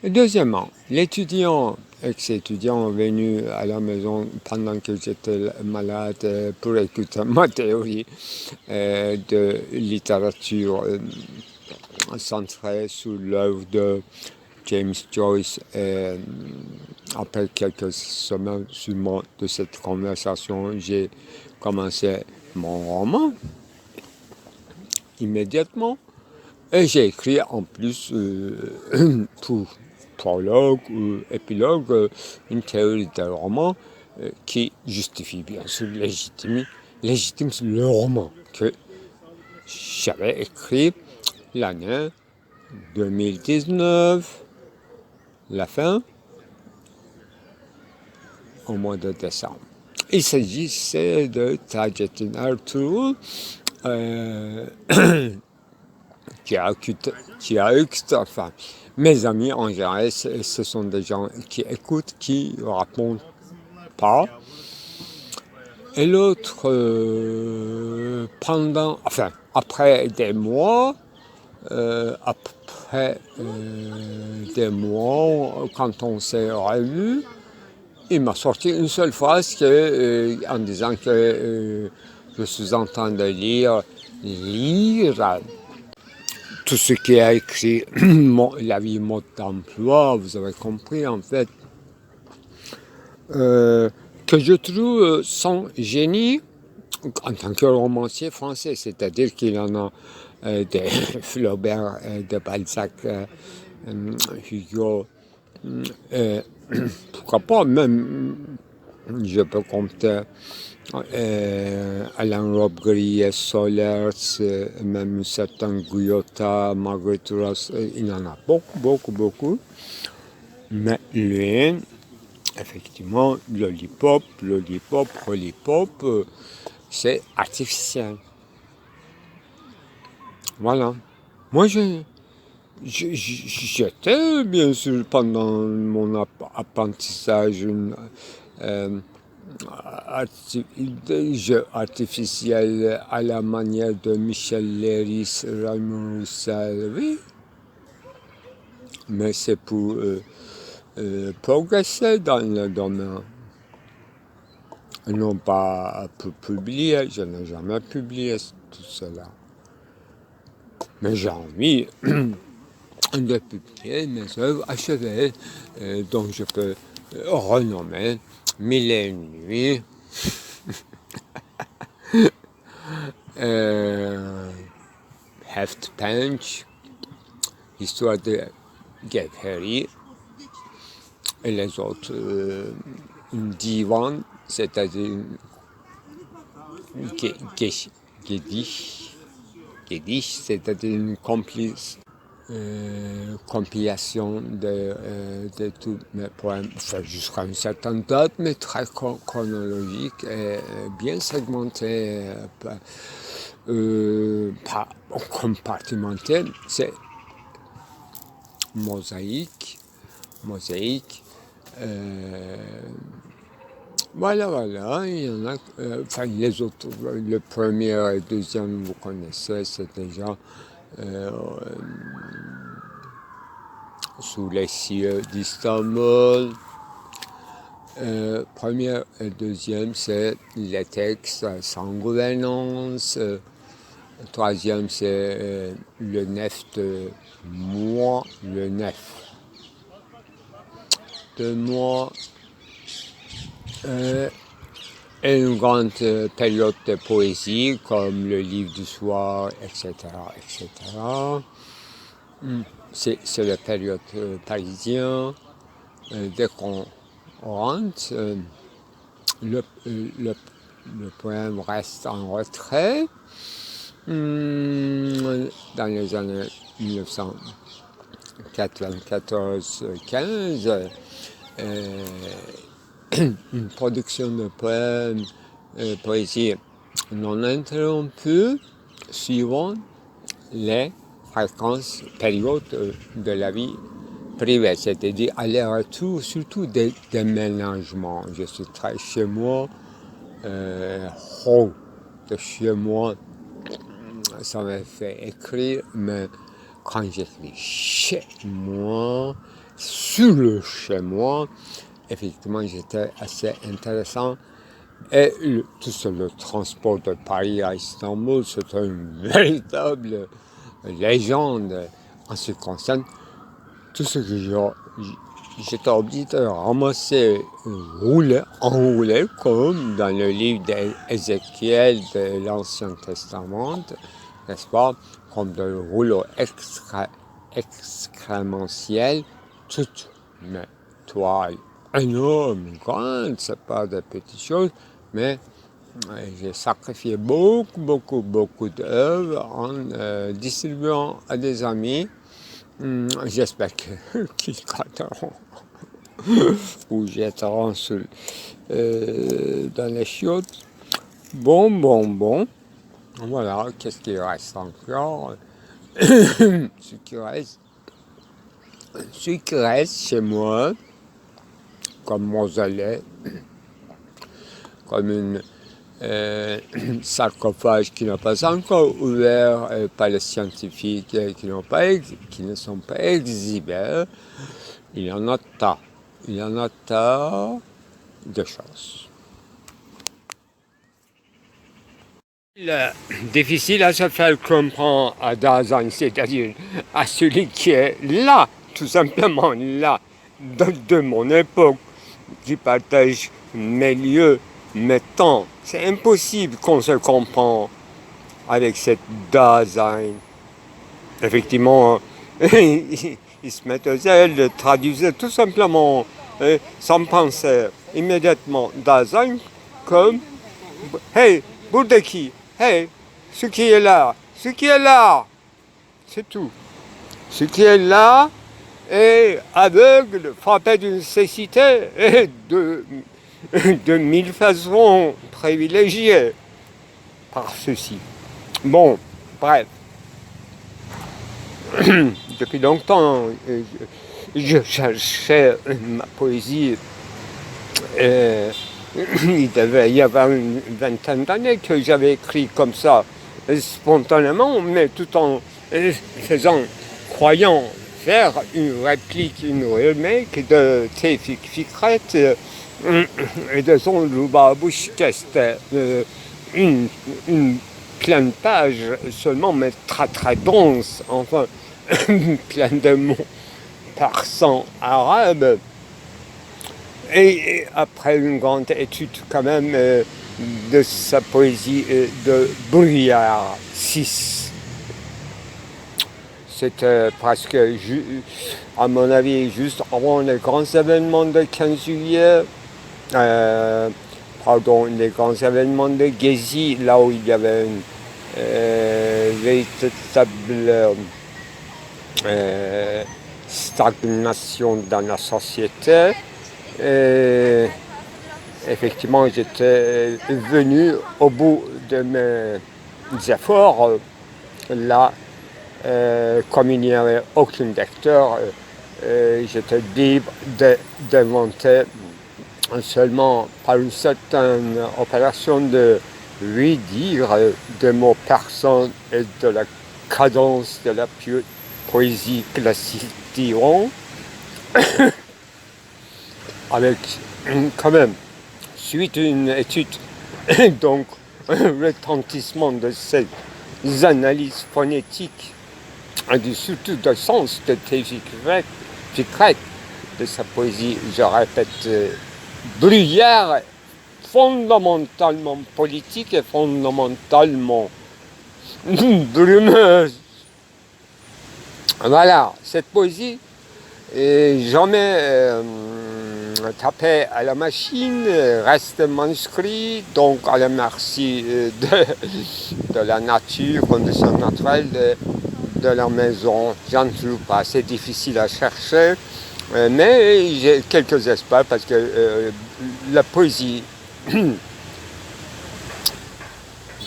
Et deuxièmement, l'étudiant, ex-étudiant venu à la maison pendant que j'étais malade pour écouter ma théorie de littérature centrée sur l'œuvre de James Joyce. Après quelques semaines seulement de cette conversation, j'ai commencé mon roman immédiatement. Et j'ai écrit en plus pour prologue ou épilogue une théorie d'un roman qui justifie bien sûr légitime le roman que j'avais écrit l'année 2019, la fin, au mois de décembre. Il s'agissait de Tajettin Ertuğrul, qui a écouté, enfin, mes amis en général, ce sont des gens qui écoutent, qui ne répondent pas. Et l'autre, après des mois, quand on s'est revus, il m'a sorti une seule phrase en disant que je suis en train de lire tout ce qui a écrit la vie mode d'emploi, vous avez compris en fait, que je trouve son génie en tant que romancier français, c'est-à-dire qu'il en a de Flaubert, de Balzac, Hugo, pourquoi pas, même je peux compter Alain Robbe-Grillet, Solers, même certains Guyotat, Marguerite Duras, il en a beaucoup. Mais lui, effectivement, Lollipop, c'est artificiel. Voilà. Moi, j'étais, bien sûr, pendant mon apprentissage, jeu artificiel à la manière de Michel Léris, Raymond Roussel, oui. Mais c'est pour progresser dans le domaine. Non pas pour publier, je n'ai jamais publié tout cela. Mais j'ai envie de publier mes œuvres achevées, dont je peux renommer Mille et une nuits, Heft Punch, Histoire de Guy Harry, et les autres, Divan, c'est-à-dire Gedicht, c'est-à-dire une compilation de tous mes poèmes, enfin, jusqu'à une certaine date, mais très chronologique et bien segmenté, pas compartimenté. C'est mosaïque. Voilà, il y en a, les autres, le premier et le deuxième, vous connaissez, c'est déjà Sous les cieux d'Istanbul. Premier et deuxième, c'est les textes sans gouvernance. Troisième, c'est le nef de moi, le nef de moi. Et une grande période de poésie, comme le livre du soir, etc. C'est la période parisienne. Dès qu'on rentre, le poème reste en retrait. Dans les années 1994-15, une production de poèmes, poésie non interrompue, suivant les fréquences, périodes de la vie privée, c'est-à-dire aller-retour, surtout des déménagements. Je suis très chez moi, de chez moi, ça m'a fait écrire, mais quand j'écris chez moi, sur le chez moi, effectivement, j'étais assez intéressant. Et tout le transport de Paris à Istanbul, c'est une véritable légende en ce qui concerne tout ce que j'étais obligé de ramasser, enrouler, comme dans le livre d'Ézéchiel de l'Ancien Testament, n'est-ce pas, comme des rouleaux excrémentiels, toutes mes toiles énormes, grandes, c'est pas de petites choses, mais j'ai sacrifié beaucoup d'œuvres en distribuant à des amis. J'espère qu'ils gratteront ou jetteront dans les chiottes. Bon. Voilà, qu'est-ce qu'il reste encore? Ce qui reste chez moi, comme mausolée, comme un sarcophage qui n'a pas encore ouvert par les scientifiques qui ne sont pas exhibés. Il y en a tas de choses. Difficile à se faire comprendre à Dasein, c'est-à-dire à celui qui est là, tout simplement là, de mon époque, qui partage mes lieux, mes temps. C'est impossible qu'on se comprenne avec cette Dasein. Effectivement, ils se mettent aux ailes, traduisent tout simplement, sans penser immédiatement Dasein comme « Hey, Bouddhaki, hey, ce qui est là, c'est tout. Ce qui est là est aveugle, frappé d'une cécité et de mille façons privilégiées par ceci. » Bon, bref. Depuis longtemps, je cherchais ma poésie. Il devait y avoir une vingtaine d'années que j'avais écrit comme ça, spontanément, mais tout en croyant faire une réplique, une remake de Tevfik Fikret et de son Lubavitch Test. Une pleine page seulement, mais très dense, enfin, plein de mots persans arabes. Et après une grande étude quand même de sa poésie de Bruyère 6. C'était presque, à mon avis, juste avant les grands événements de 15 juillet, les grands événements de Gezi, là où il y avait une véritable stagnation dans la société. Et effectivement, j'étais venu au bout de mes efforts. Là, comme il n'y avait aucun lecteur, j'étais libre d'inventer seulement par une certaine opération de lui dire des mots persans et de la cadence de la poésie classique, diront. Avec quand même, suite à une étude, donc un retentissement de ces analyses phonétiques et surtout de sens de Tevfik Fikret, de sa poésie, je répète, Bruyère, fondamentalement politique et fondamentalement brumeuse. Voilà, cette poésie est jamais tapé à la machine, reste manuscrit, donc à la merci de la nature, conditions naturelles de la maison. J'en trouve pas, c'est difficile à chercher, mais j'ai quelques espoirs parce que la poésie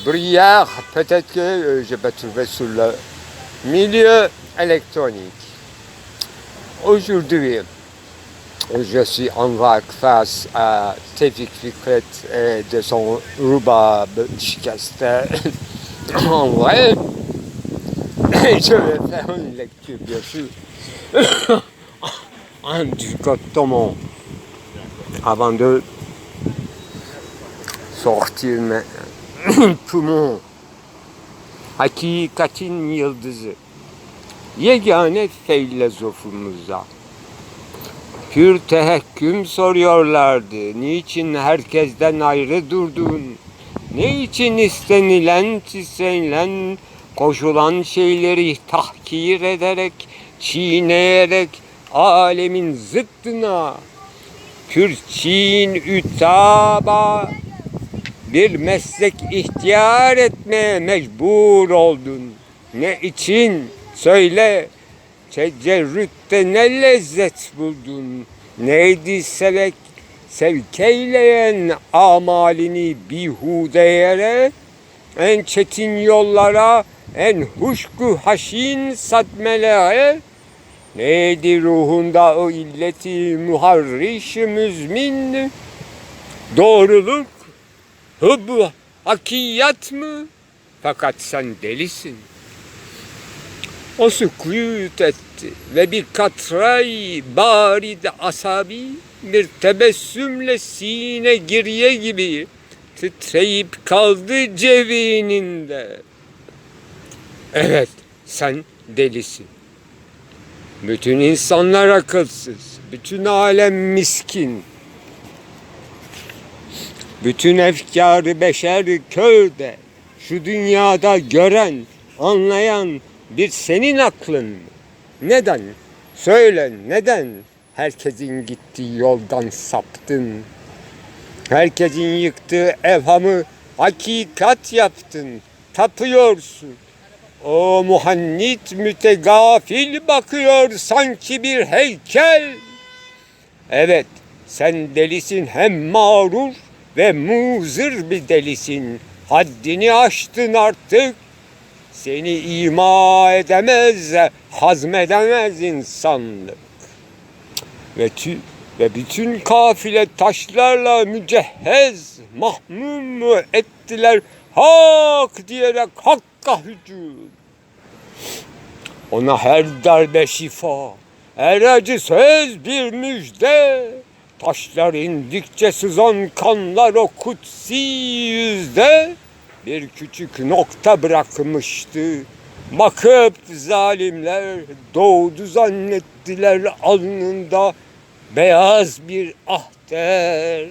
Bruyère, peut-être que je vais trouver sur le milieu électronique. Aujourd'hui, je suis en vague face à Tevfik Fikret et de son Lubavitch Test. En vrai, Je vais faire une lecture, bien sûr, du Code Tomon avant de sortir mes poumons. Hakikatin yıldızı. Yegane filozofumuza pür tehekküm soruyorlardı. Niçin herkesten ayrı durdun? Ne için istenilen, titrenilen, koşulan şeyleri tahkir ederek, çiğneyerek alemin zıttına pürçin ütaba bir meslek ihtiyar etmeye mecbur oldun. Ne için? Söyle, tecerrütte ne lezzet buldun? Neydi sevk eyleyen amalini bihude yere? En çetin yollara, en huşku haşin sadmelere? Neydi ruhunda o illeti muharriş müzmin? Doğruluk, hıbb, hakiyat mı? Fakat sen delisin. O sükût etti ve bir katray barid asabi bir tebessümle sine giriye gibi titreyip kaldı cevhininde. Evet, sen delisin. Bütün insanlar akılsız, bütün alem miskin. Bütün efkâr-ı beşer körde, şu dünyada gören, anlayan bir senin aklın mı? Neden? Söyle neden herkesin gittiği yoldan saptın? Herkesin yıktığı evhamı hakikat yaptın, tapıyorsun. O muhannit mütegafil bakıyor sanki bir heykel. Evet, sen delisin, hem mağrur ve muzır bir delisin. Haddini aştın artık. Seni ima edemez, hazmedemez insanlık. Ve bütün kafile taşlarla mücehhez, mahmum ettiler. Hak diyerek hakka hücum. Ona her darbe şifa, her acı söz bir müjde. Taşlar indikçe sızan kanlar o kutsi yüzde bir küçük nokta bırakmıştı. Bakıp zalimler doğdu zannettiler alnında beyaz bir ahder.